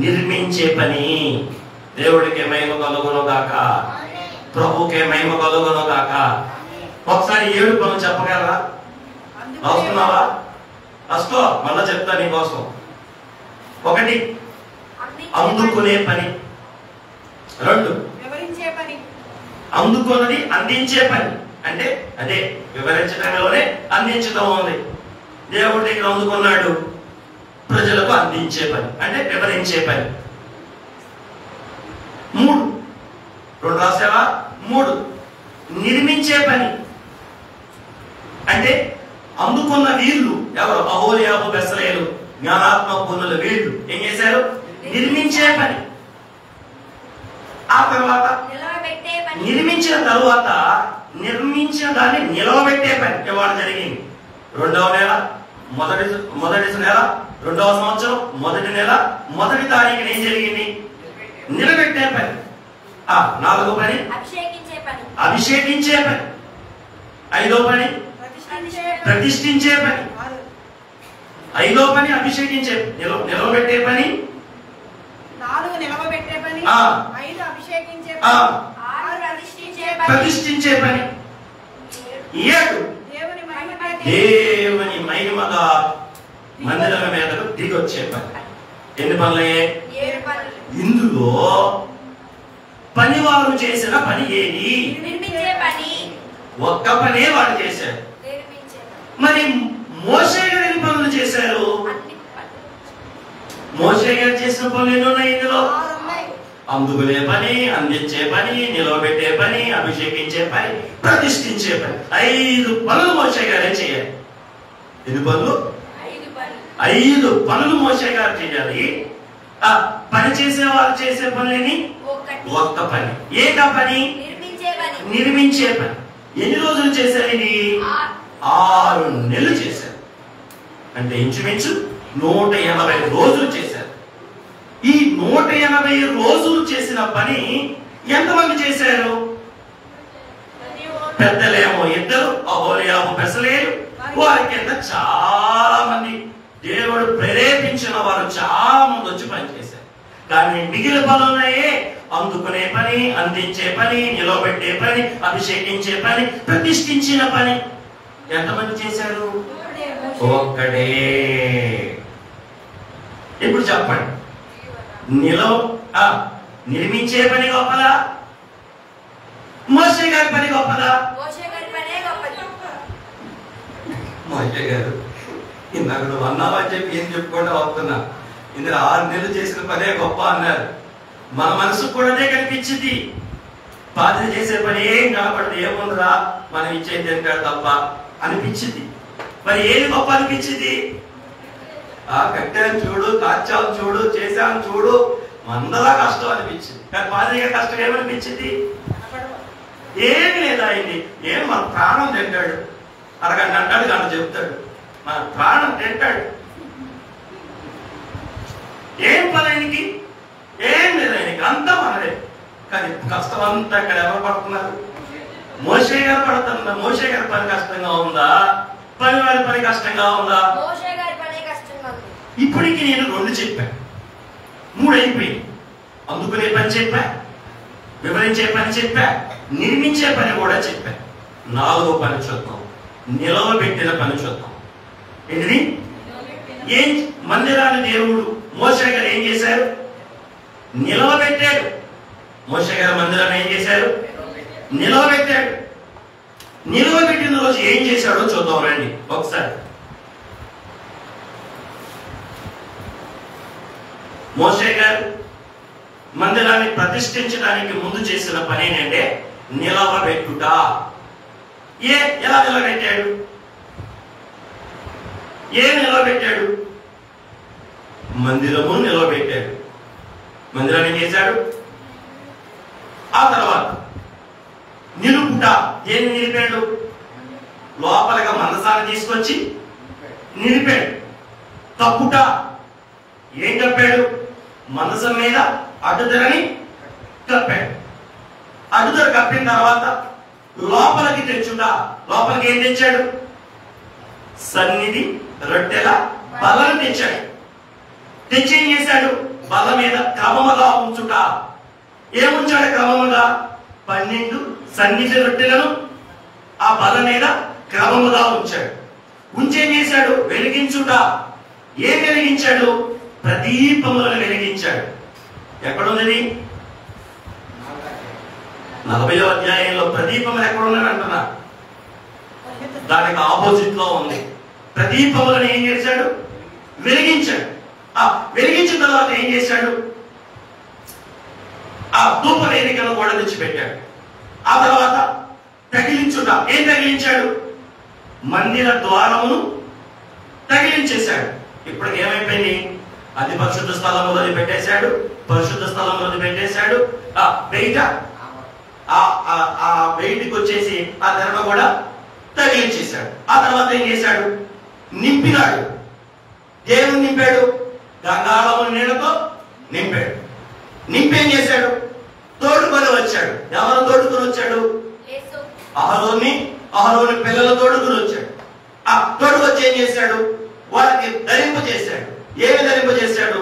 నిర్మించే పని. దేవుడికి మహిమ కలుగును గాక, ప్రభుకే మహిమ కలుగును గాక. ఒకసారి 7 పనులు చెప్పగలరా? రాస్తున్నావా? రాసుకో, మళ్ళా చెప్తా నీకోసం. 1 అందుకునే పని. 2 అందుకున్నది అందించే పని. అంటే అదే వివరించడంలోనే అందించడం ఉంది. దేవుడి దగ్గర అందుకున్నాడు, ప్రజలకు అందించే పని అంటే వివరించే పని. 3 రాసావా? 3 నిర్మించే పని. అంటే అందుకున్న వీళ్ళు ఎవరు? అహోలియాబు, బెసలేలు, జ్ఞానాత్మకులు. వీళ్ళు ఏం చేశారు? నిర్మించే పని. ఆ తర్వాత నిర్మించిన తరువాత నిర్మించిన దాన్ని నిలవబెట్టే పని ఇవాళ జరిగింది. 2వ నెల మొదటి నెల 2వ సంవత్సరం 1వ నెల 1వ తారీఖున ఏం జరిగింది? నిలబెట్టే పని. 4వ పని అభిషేకించే పని. 5వ పని ప్రతిష్ఠించే పని. 5వ పని అభిషేకించే, నిలవబెట్టే పని. 4 నిలవబెట్టే పని. 5 అభిషేకించే పని. 6 ప్రతిష్ఠించే పని. 7 దేవుని మహిమగా మందిరం మీదకు దిగి వచ్చే పని. ఎన్ని పనులయ్యే? ఇందులో పనివారు చేసిన పని ఏది? ఒక్క పనే వాడు చేశారు. మరి మోషే గారు ఎన్ని పనులు చేశారు? మోషే గారు చేసిన పనులు ఎన్ని ఉన్నాయి ఇందులో? అందుకునే పని, అందించే పని, నిలవబెట్టే పని, అభిషేకించే పని, ప్రతిష్ఠించే పని. 5 పనులు మోషే గారే చేయాలి. ఎన్ని పనులు? 5 పనులు మోషే గారు చేయాలి. పని చేసేవారు చేసే పనులని ఒక్క పని. ఏంటా పని? నిర్మించే పని. ఎన్ని రోజులు చేశారు ఇది? 6 నెలలు చేశారు. అంటే ఇంచుమించు 180 రోజులు చేశారు. ఈ 180 రోజులు చేసిన పని ఎంతమంది చేశారు? పెద్దలేమో 2, అహోలియాబు, బెసలేలు. వారి కింద చాలా మంది దేవుడు ప్రేరేపించిన వారు చాలా మంది వచ్చి పనిచేశారు. కానీ మిగిలిన పనులున్నాయే, అందుకునే పని, అందించే పని, నిలవబెట్టే పని, అభిషేకించే పని, ప్రతిష్ఠించిన పని ఎంతమంది చేశారు? ఒక్కడే. ఇప్పుడు చెప్పండి, నిర్మించే పని గొప్పదా? మోషే గారి పని గొప్పదా? మోషే గారు ఇందాక నువ్వు అన్నావని చెప్పి ఏం చెప్పుకుంటా వస్తున్నా. ఇందులో 6 నెలలు చేసిన పనే గొప్ప అన్నారు. మన మనసుకు కూడా అదే కనిపించింది. పాత్ర చేసే పని ఏం కనపడదు, ఏముందిరా మనం ఇచ్చేది తింటాడు తప్ప అనిపించింది. మరి ఏది గొప్ప అనిపించింది? కట్టాను చూడు, కాచాను చూడు, చేశాను చూడు, మందలా కష్టం అనిపించింది. కానీ పాత్ర కష్టం ఏమనిపించింది? ఏమి లేదా అయింది. ఏం మన ప్రాణం తింటాడు, అరగంట అంటాడు, గంట చెప్తాడు, మన ప్రాణం తింటాడు. ఏం పని ఆయనకి? ఏం లేదు ఆయనకి, అంతా మనదే. కానీ కష్టం అంతా ఇక్కడ ఎవరు పడుతున్నారు? మోషే గారు పడుతున్నారు. మోషే గారి పని కష్టంగా ఉందా? పని వారి పని కష్టంగా ఉందా? ఇప్పటికి నేను 2 చెప్పాను, 3 అయిపోయింది. అందుకునే పని చెప్పా, వివరించే పని చెప్పా, నిర్మించే పని కూడా చెప్పా. 4వ పని చూద్దాం, నిలవబెట్టిన పని చూద్దాం. ఏంటిది? ఏం మందిరాన్ని దేవుడు మోషే గారు ఏం చేశారు? నిలవబెట్టాడు. మోషే గారు మందిరాన్ని ఏం చేశారు? నిలవబెట్టాడు. నిలవబెట్టిన రోజు ఏం చేశాడో చూద్దాం రండి ఒకసారి. మోషే గారు మందిరాన్ని ప్రతిష్ఠించడానికి ముందు చేసిన పని ఏంటంటే నిలవబెట్టుట. ఎలా నిలబెట్టాడు? నిలవబెట్టాడు? మందిరము నిలవబెట్టాడు. మందిరాన్ని చేశాడు. ఆ తర్వాత నిలుపుట, ఏం నిలిపాడు? లోపలిగా మందసాన్ని తీసుకొచ్చి నిలిపాడు. కప్పుట, ఏం కప్పాడు? మందసం మీద అడ్డుదరని కప్పాడు. అడ్డుదర కప్పిన తర్వాత లోపలికి తెచ్చుట, లోపలికి ఏం తెచ్చాడు? సన్నిధి రొట్టెల బలను తెచ్చాడు. తెచ్చి ఏం చేశాడు? బల మీద క్రమముగా ఉంచుట. ఏముంచాడు క్రమముగా? 12 సన్నిధి రొట్టెలను ఆ బల మీద క్రమముగా ఉంచాడు. ఉంచేం చేశాడు? వెలిగించుట. ఏం వెలిగించాడు? ప్రదీపములను వెలిగించాడు. ఎక్కడున్నది? 40వ అధ్యాయంలో ప్రదీపములు ఎక్కడున్నాయి అంటున్నా? దానికి ఆపోజిట్ లో ఉంది. ప్రదీపములను ఏం చేశాడు? వెలిగించాడు. ఆ వెలిగించిన తర్వాత ఏం చేశాడు? ఆ ధూప వేదికను కూడా తెచ్చిపెట్టాడు. ఆ తర్వాత తగిలించుట. ఏం తగిలించాడు? మందిర ద్వారమును తగిలించేశాడు. ఇప్పుడు ఏమైపోయింది? అది పరిశుద్ధ స్థలం మొదలు పెట్టేశాడు. పరిశుద్ధ స్థలం మొదలు పెట్టేశాడు. ఆ బయట ఆ బయటికి వచ్చేసి ఆ తెరను కూడా తగిలించేశాడు. ఆ తర్వాత ఏం చేశాడు? నింపినాడు. దేవుని నింపాడు. గంగాళము నీళ్ళతో నింపాడు. నింపేం చేశాడు? తోడుకొని వచ్చాడు. ఎవరు తోడుకొని వచ్చాడు? అహరోని పిల్లల తోడుకొని వచ్చాడు. ఆ తోడుకు వచ్చి ఏం చేశాడు? వాళ్ళకి ధరింప చేశాడు. ఏమి ధరింప చేశాడు?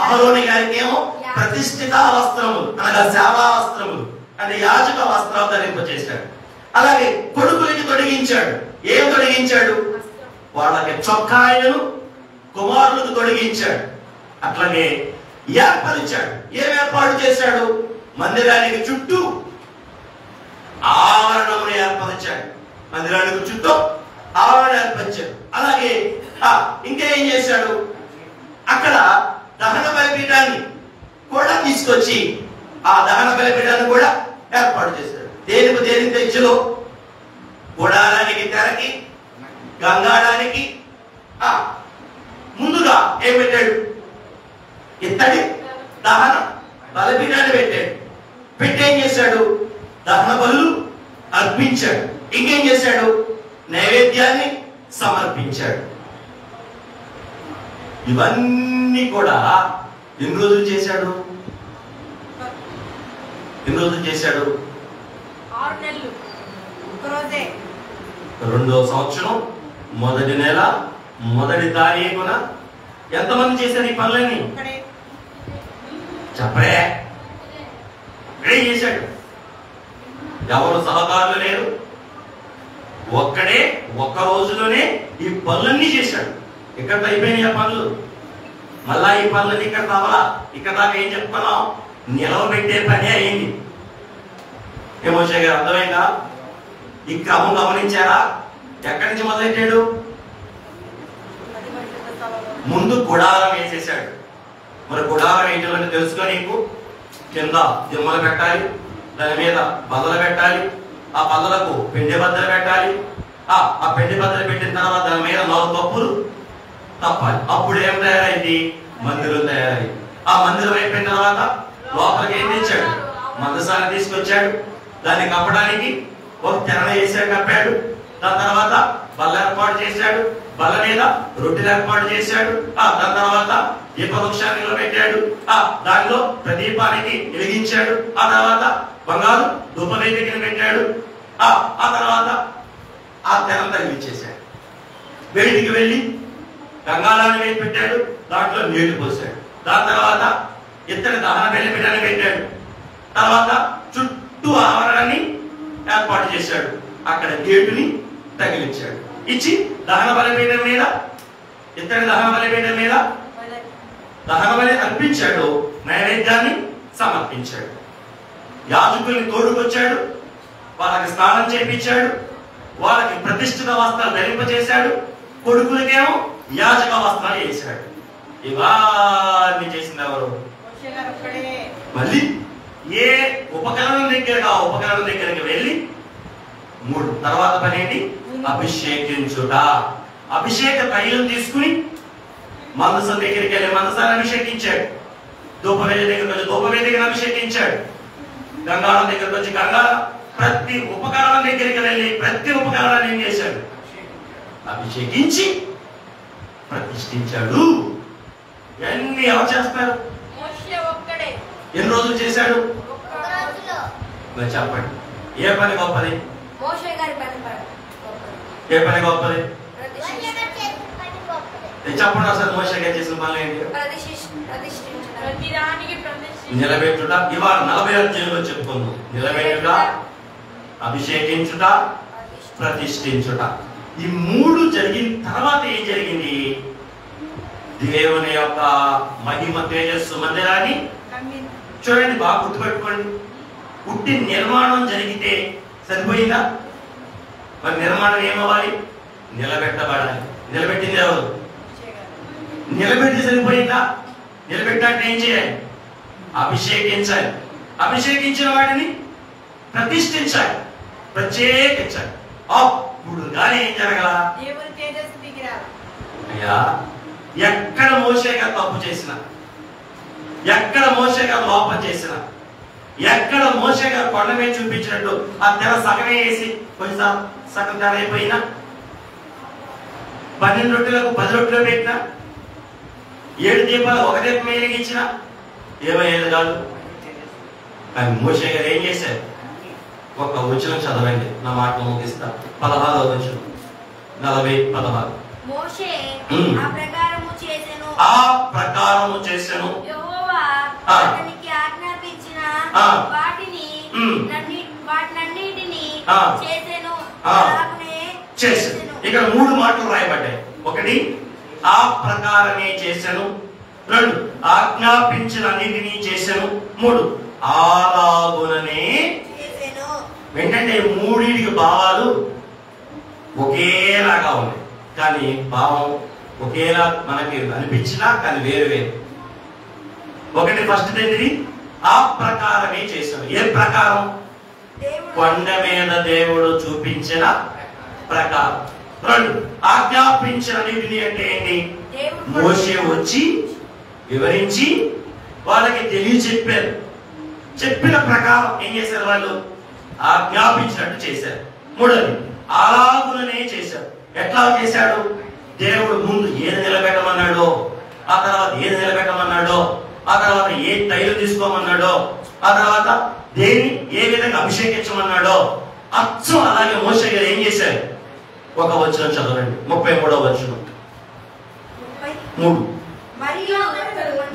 అహరోని గారికి ఏమో ప్రతిష్ఠిత వస్త్రములు, అనగా సేవా వస్త్రములు అంటే యాజక వస్త్రాలు ధరింప చేశాడు. అలాగే కొడుకులకి తొడిగించాడు. ఏం తొడిగించాడు? వాళ్ళకి చొక్కాయలను కుమారులకు తొడిగించాడు. అట్లాగే ఏర్పరిచాడు. ఏం ఏర్పాటు చేశాడు? మందిరానికి చుట్టూ ఆవరణమును ఏర్పరిచాడు. మందిరానికి చుట్టూ ఆవరణ ఏర్పరిచాడు. అలాగే ఇంకేం చేశాడు? అక్కడ దహన బలిపీఠాన్ని కూడా తీసుకొచ్చి ఆ దహన బలిపీఠాన్ని కూడా ఏర్పాటు చేశాడు. దేనికి తెచ్చులో? గుడారానికి, తెరకి, గంగాడానికి ముందుగా ఏం పెట్టాడు? ఇత్తడి దహన బలిపీఠాన్ని పెట్టాడు. పెట్టేం చేశాడు? దహన బలులు అర్పించాడు. ఇంకేం చేశాడు? నైవేద్యాన్ని సమర్పించాడు. ఇవన్నీ కూడా ఎన్ని రోజులు చేశాడు? 6 నెలలు. ఒకరోజే. 2వ సంవత్సరం మొదటి నెల మొదటి తారీఖున ఎంతమంది చేశారు ఈ పనులన్నీ? చెప్పడే. ఏం చేశాడు? ఎవరు సహకారులు లేరు. ఒక్కడే ఒక్క రోజులోనే ఈ పనులన్నీ చేశాడు. ఇక్కడ అయిపోయినాయి ఆ పనులు. మళ్ళా ఈ పనులన్నీ ఇక్కడ రావాలా? ఇక్కడ దాకా ఏం చెప్పుకున్నాం? నిలవబెట్టే పని అయింది. మోషే గారు అర్థమైందా? ఈ క్రమం గమనించారా? ఎక్కడి నుంచి మొదలెట్టాడు? ముందు గుడారం వేసేసాడు. మరి గుడారం ఏంటో తెలుసుకో. నీకు కింద దిమ్మలు పెట్టాలి, దాని మీద బద్దలు పెట్టాలి, ఆ బద్దలకు పెండి బద్దలు పెట్టాలి. ఆ పెండి బద్దలు పెట్టిన తర్వాత దాని మీద 4 తప్పులు తప్పాలి. అప్పుడు ఏం తయారైంది? మందిరం తయారైంది. ఆ మందిరం అయిపోయిన తర్వాత లోపలికి ఏం తెచ్చాడు? మందసాన్ని తీసుకొచ్చాడు. దాన్ని కప్పడానికి ఒక తెరణ వేసాడు, కప్పాడు. దాని తర్వాత బల్ల ఏర్పాటు చేశాడు. బల్ల మీద రొట్టెలు ఏర్పాటు చేశాడు. దాని తర్వాత దీపవృక్షాన్ని నిలబెట్టాడు. దానిలో ప్రదీపానికి వెలిగించాడు. ఆ తర్వాత బంగారు ధూపవేదికను పెట్టాడు. ఆ తర్వాత ఆ తెరం తగిలించేశాడు. వేడికి వెళ్ళి గంగాళాన్ని వేసి పెట్టాడు. దాంట్లో నీళ్లు పోసాడు. దాని తర్వాత ఇత్తడి దహన బలిపీఠాన్ని పెట్టాడు. తర్వాత చుట్టూ ఆవరణాన్ని ఏర్పాటు చేశాడు. అక్కడ గేటుని తగిలించాడు. ఇచ్చి దహన బలిపీఠం మీద, ఇత్తడి దహన బలిపీఠం మీద దహన బలి అర్పించాడు. నైవేద్యాన్ని సమర్పించాడు. యాజకుల్ని తోడుకొచ్చాడు. వాళ్ళకి స్నానం చేయించాడు. వాళ్ళకి ప్రతిష్ఠిత వస్త్రాలు ధరింపజేశాడు. కొడుకులకేమో యాజక వస్త్రాలు వేశాడు. ఇవన్నీ చేసింది ఎవరు? మళ్ళీ ఏ ఉపకరణం దగ్గరికి వెళ్ళి 3 తర్వాత పని ఏంటి? అభిషేకించుట. అభిషేక తైలం తీసుకుని మందసం దగ్గరికి వెళ్ళి మందసాన్ని అభిషేకించాడు. ధూపవేది దగ్గరికి వచ్చి ధూపవేదికను అభిషేకించాడు. గంగాళం దగ్గరికి వచ్చి గంగా ప్రతి ఉపకరణం దగ్గరికి వెళ్ళి ప్రతి ఉపకరణాన్ని ఏం చేశాడు? అభిషేకించి ప్రతిష్ఠించాడు. ఎన్ని ఎవరు చేస్తారు? ఎన్ని రోజులు చేశాడు? మరి చెప్పండి, ఏ పని గొప్పది? ఏ పని గొప్పది? చెప్పండి అసలు మోషే గారు చేసిన పనులు ఏంటి? నిలబెట్టుట. ఇవాళ 40 అధ్యాయంలో చెప్పుకుందాం. నిలబెట్టుట, అభిషేకించుట, ప్రతిష్ఠించుట. ఈ 3 జరిగిన తర్వాత ఏం జరిగింది? దేవుని యొక్క మహిమ తేజస్సు మందిరాన్ని చూడండి, బాగా గుర్తుపెట్టుకోండి. పుట్టి నిర్మాణం జరిగితే సరిపోయిందా? మరి నిర్మాణం ఏమవ్వాలి? నిలబెట్టబడాలి. నిలబెట్టింది ఎవరు? నిలబెట్టి సరిపోయిందా? నిలబెట్టాలంటే ఏం చేయాలి? అభిషేకించాలి. అభిషేకించిన వాడిని ప్రతిష్ఠించాలి, ప్రత్యేకించాలి. అప్పుడు కానీ ఏం జరగల? అయ్యా, ఎక్కడ మోషే గారు తప్పు చేసినా, ఎక్కడ మోషే గారు లోపం చేసినా, ఎక్కడ మోషే గారు కొండ మీద చూపించినట్టు ఆ తెర సగమే వేసి కొంచెం సగం తెర అయిపోయినా, 12 రొట్టెలకు 10 రొట్టెలు పెట్టినా, 7 దీపాలు 1 దీపం వెలిగించిన ఏమయ్యేది కాదు. కానీ మోషే గారు ఏం చేశారు? ఒక వచనం చదవండి, నా మాట ముగిస్తా. 16వ వచనం, 40:16. మోషే ఆ ప్రకారము చేసెను. యెహోవా అతనికి ఆజ్ఞాపించిన వాటినన్నిటిని చేసెను. ఇక్కడ 3 మాటలు రాయబడ్డాయి. 1 ఆ ప్రకారమే చేసెను, 2 ఆజ్ఞాపించిన అన్నిటినీ చేసెను, 3 అలాగుననే చేసెను. ఏంటంటే 3టికి భావాలు ఒకేలాగా ఉన్నాయి, కానీ భావం ఒకేలా మనకి అనిపించినా కానీ వేరు వేరు. 1 ఫస్ట్ ఏంటిది? ఆ ప్రకారమే చేశాను. ఏ ప్రకారం? కొండ మీద దేవుడు చూపించిన ప్రకారం. 2 ఆజ్ఞాపించిన నీటిని అంటే ఏంటి? మోషే వచ్చి వివరించి వాళ్ళకి తెలియచెప్పారు. చెప్పిన ప్రకారం ఏం చేశారు? వాళ్ళు ఆజ్ఞాపించినట్టు చేశారు. 3 అలాగుననే చేశారు. ఎట్లా చేశాడు? దేవుడు ముందు ఏది నిలబెట్టమన్నాడో, ఆ తర్వాత ఏది నిలబెట్టమన్నాడో, ఆ తర్వాత ఏ తైలు తీసుకోమన్నాడో, ఆ తర్వాత దేన్ని ఏ విధంగా అభిషేకించమన్నాడో అచ్చం అలాగే మోషే గారు ఏం చేశారు? ఒక వచనం చదవండి, 33వ వచనం. 3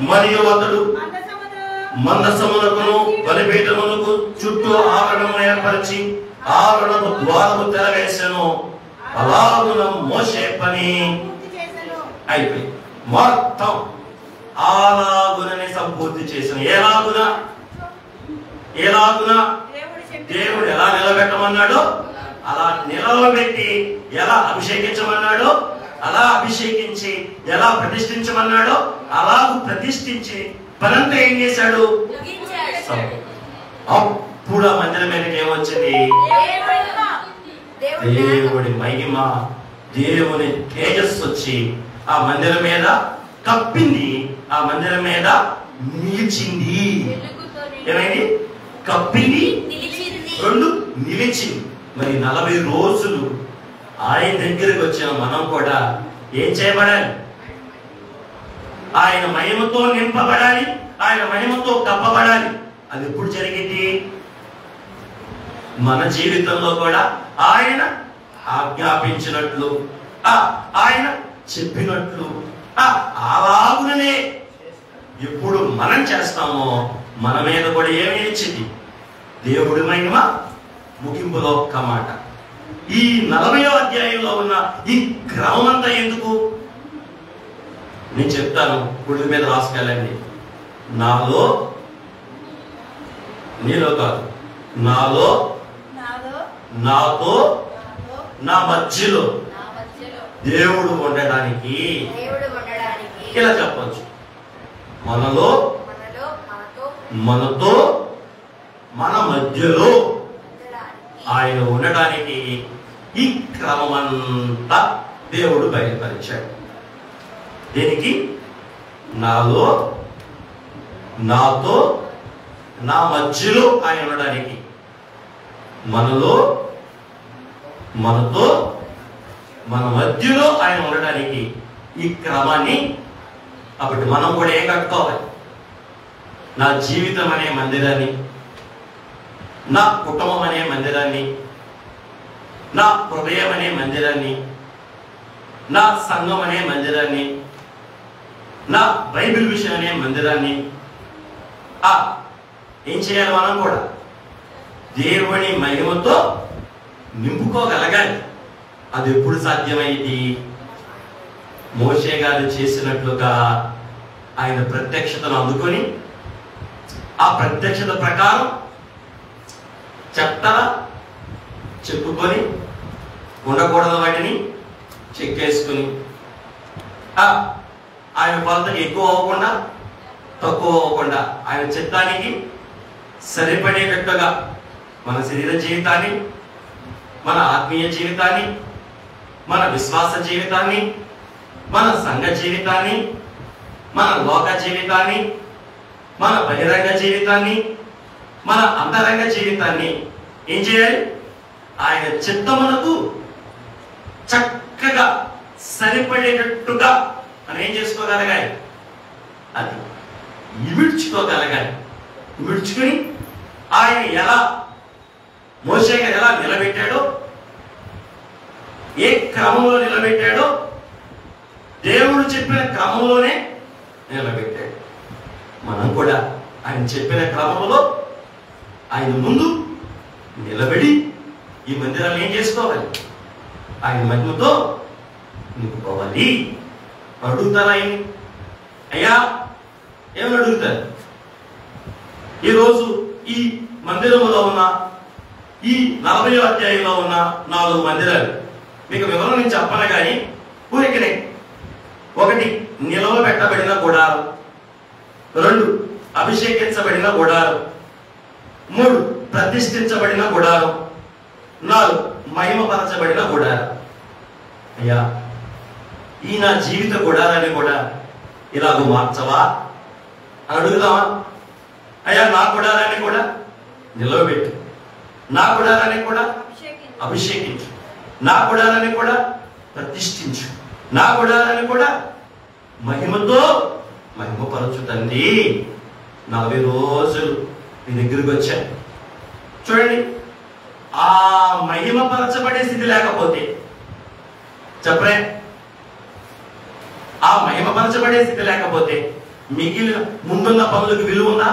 మరియు అతడు మందసమునకును బలిపీఠమునకు చుట్టూ ఆవరణము ఏర్పరిచి ఆవరణము ద్వారము తెరవేసెను. అలాగున మోషే పని అయిపోయింది. మొత్తం అలాగుననే సంపూర్తి చేశాను. ఎలాగున దేవుడు ఎలా నిలబెట్టమన్నాడో అలా నిలవబెట్టి, ఎలా అభిషేకించమన్నాడో అలా అభిషేకించి, ఎలా ప్రతిష్ఠించమన్నాడో అలాగూ ప్రతిష్ఠించి పనంతా ఏం చేశాడు? అప్పుడు ఆ మందిరం మీదకి ఏమొచ్చింది? దేవుడి మహిమ, దేవుని తేజస్సు వచ్చి ఆ మందిరం మీద కప్పింది, ఆ మందిరం మీద నిలిచింది. ఏమైంది? కప్పింది, 2 నిలిచింది. మరి 40 రోజులు ఆయన దగ్గరికి వచ్చిన మనం కూడా ఏం చేయబడాలి? ఆయన మహిమతో నింపబడాలి, ఆయన మహిమతో కప్పబడాలి. అది ఎప్పుడు జరిగింది? మన జీవితంలో కూడా ఆయన ఆజ్ఞాపించినట్లు, ఆయన చెప్పినట్లు అలాగుననే ఎప్పుడు మనం చేస్తామో మన మీద కూడా ఏమి నిలిచింది? దేవుడి మహిమ. ముగింపులో ఒక్క మాట, ఈ 40వ అధ్యాయంలో ఉన్న ఈ క్రమం అంతా ఎందుకు నేను చెప్తాను. గుడి మీద రాసుకెళ్ళండి. నాలో, నీలో కాదు, నాలో, నాతో, నా మధ్యలో దేవుడు ఉండడానికి ఇలా చెప్పచ్చు. మనలో, మనతో, మన మధ్యలో ఆయన ఉండడానికి ఈ క్రమమంతా దేవుడు బయలుపరిచాడు. దేనికి? నాలో, నాతో, నా మధ్యలో ఆయన ఉండడానికి, మనలో, మనతో, మన మధ్యలో ఆయన ఉండడానికి ఈ క్రమాన్ని అప్పుడు మనం కూడా ఏం కట్టుకోవాలి? నా జీవితం అనే మందిరాన్ని, నా కుటుంబం అనే మందిరాన్ని, నా హృదయం అనే మందిరాన్ని, నా సంఘం అనే మందిరాన్ని, నా బైబిల్ విషయం అనే మందిరాన్ని ఏం చేయాలి? మనం కూడా దేవుని మహిమతో నింపుకోగలగాలి. అది ఎప్పుడు సాధ్యమైంది? మోషే గారు చేసినట్లుగా ఆయన ప్రత్యక్షతను అందుకొని ఆ ప్రత్యక్షత ప్రకారం చెప్పుకొని ఉండకూడదు వాటిని చెక్కేసుకుని ఆయన కొలతకి ఎక్కువ అవ్వకుండా తక్కువ అవ్వకుండా ఆయన చిత్తానికి సరిపడేటట్టుగా మన శరీర జీవితాన్ని, మన ఆత్మీయ జీవితాన్ని, మన విశ్వాస జీవితాన్ని, మన సంఘ జీవితాన్ని, మన లోక జీవితాన్ని, మన బహిరంగ జీవితాన్ని, మన అంతరంగ జీవితాన్ని ఏం చేయాలి? ఆయన చిత్తమునకు చక్కగా సరిపడేటట్టుగా మనం ఏం చేసుకోగలగాలి? అది ఇమిడ్చుకోగలగాలి. ఇమిడ్చుకుని ఆయన ఎలా మోషే గారు ఎలా నిలబెట్టాడో, ఏ క్రమంలో నిలబెట్టాడో దేవుడు చెప్పిన క్రమంలోనే నిలబెట్టాడు. మనం కూడా ఆయన చెప్పిన క్రమంలో ఆయన ముందు నిలబడి ఈ మందిరాన్ని ఏం చేసుకోవాలి? ఆయన మహిమతో నింపుకోవాలి. అడుగుతారు ఆయన, అయ్యా ఏమని అడుగుతారు? ఈరోజు ఈ మందిరంలో ఉన్న ఈ 40వ అధ్యాయంలో ఉన్న 4 మందిరాలు మీకు వివరణ నేను చెప్పను కానీ ఊరికనే. 1 నిలవబెట్టబడిన గుడారం, 2 అభిషేకించబడిన గుడారం, 3 ప్రతిష్ఠించబడిన గుడారం, 4 మహిమపరచబడిన గుడారం. అయ్యా ఈ నా జీవిత గుడారాన్ని కూడా ఇలాగ మార్చవా అని అడుగుదామా? అయ్యా నా గుడారాన్ని కూడా నిలవబెట్టు, నా గుడారాన్ని కూడా అభిషేకించు, నా గుడారాన్ని కూడా ప్రతిష్ఠించు, నా గుడారాన్ని కూడా మహిమతో మహిమపరచు తండ్రి. 40 రోజులు మీ దగ్గరికి వచ్చాను. చూడండి, ఆ మహిమపరచబడే స్థితి లేకపోతే చెప్పరే, ఆ మహిమపరచబడే స్థితి లేకపోతే మిగిలిన ముందున్న పనులకు విలువ ఉందా?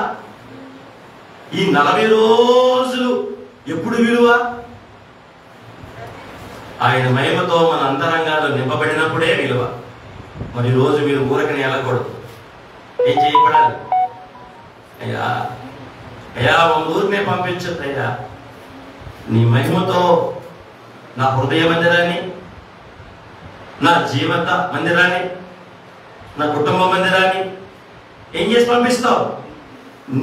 ఈ 40 రోజులు ఎప్పుడు విలువ? ఆయన మహిమతో మన అంతరంగాలు నింపబడినప్పుడే విలువ. మరి రోజు మీరు ఊరకని వెళ్ళకూడదు. ఏం చేయబడాలి? అయ్యా అయ్యా ఊరినే పంపించద్దు అయ్యా, నీ మహిమతో నా హృదయ మందిరాన్ని, నా జీవిత మందిరాన్ని, నా కుటుంబ మందిరాన్ని ఏం చేసి పంపిస్తావు?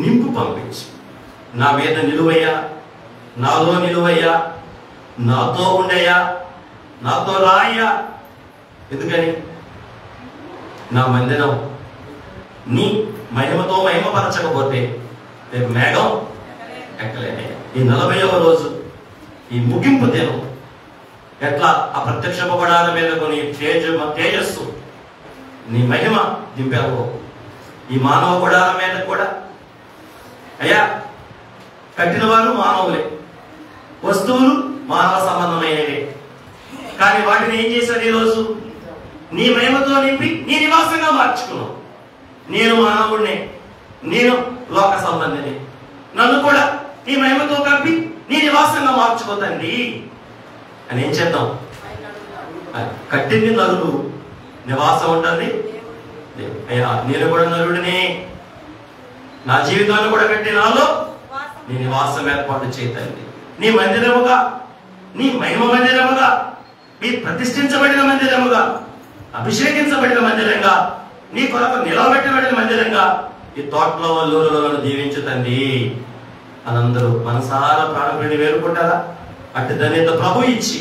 నింపు పంపించు. నా మీద నిలువయ్యా, నాలో నిలువయ్యా, నాతో ఉండయ్యా, నాతో రాయ్యా. ఎందుకని? నా మందిరం నీ మహిమతో మహిమపరచకపోతే రేపు మేఘం ఎక్కలేనే. ఈ 40వ రోజు, ఈ ముగింపు దినం ఎట్లా ఆ ప్రత్యక్ష గుడాల మీద కొని తేజస్సు నీ మహిమ దింపావు ఈ మానవ గుడాల మీద కూడా. అయ్యా కట్టిన వారు మానవులే, వస్తువులు మానవ సంబంధమైనవే, కానీ వాటిని ఏం చేశారు? ఈరోజు నీ మహిమతో నింపి నీ నివాసంగా మార్చుకున్నావు. నేను మానవుడినే, నేను లోక సంబంధిని, నన్ను కూడా నీ మహిమతో కప్పి నీ నివాసంగా మార్చుకోతండి అని ఏం చేద్దాం? కట్టింది నరుడు, నివాసం ఉంటుంది. అయ్యా నేను కూడా నరుడినే, నా జీవితాన్ని కూడా కట్టి నాలో నీ నివాసం ఏర్పాటు చేయతండి. నీ మందిరముగా, నీ మహిమ మందిరముగా, నీ ప్రతిష్ఠించబడిన మందిరముగా, అభిషేకించబడిన మందిరంగా, నీ కొరకు నిలవబెట్టబడిన మందిరంగా ఈ తోటలో లూరులను దీవించుతండి అని అందరూ మనసారా ప్రాణప్రియుని వేరుకుంటారా? అటు ధన్యత ప్రభు ఇచ్చి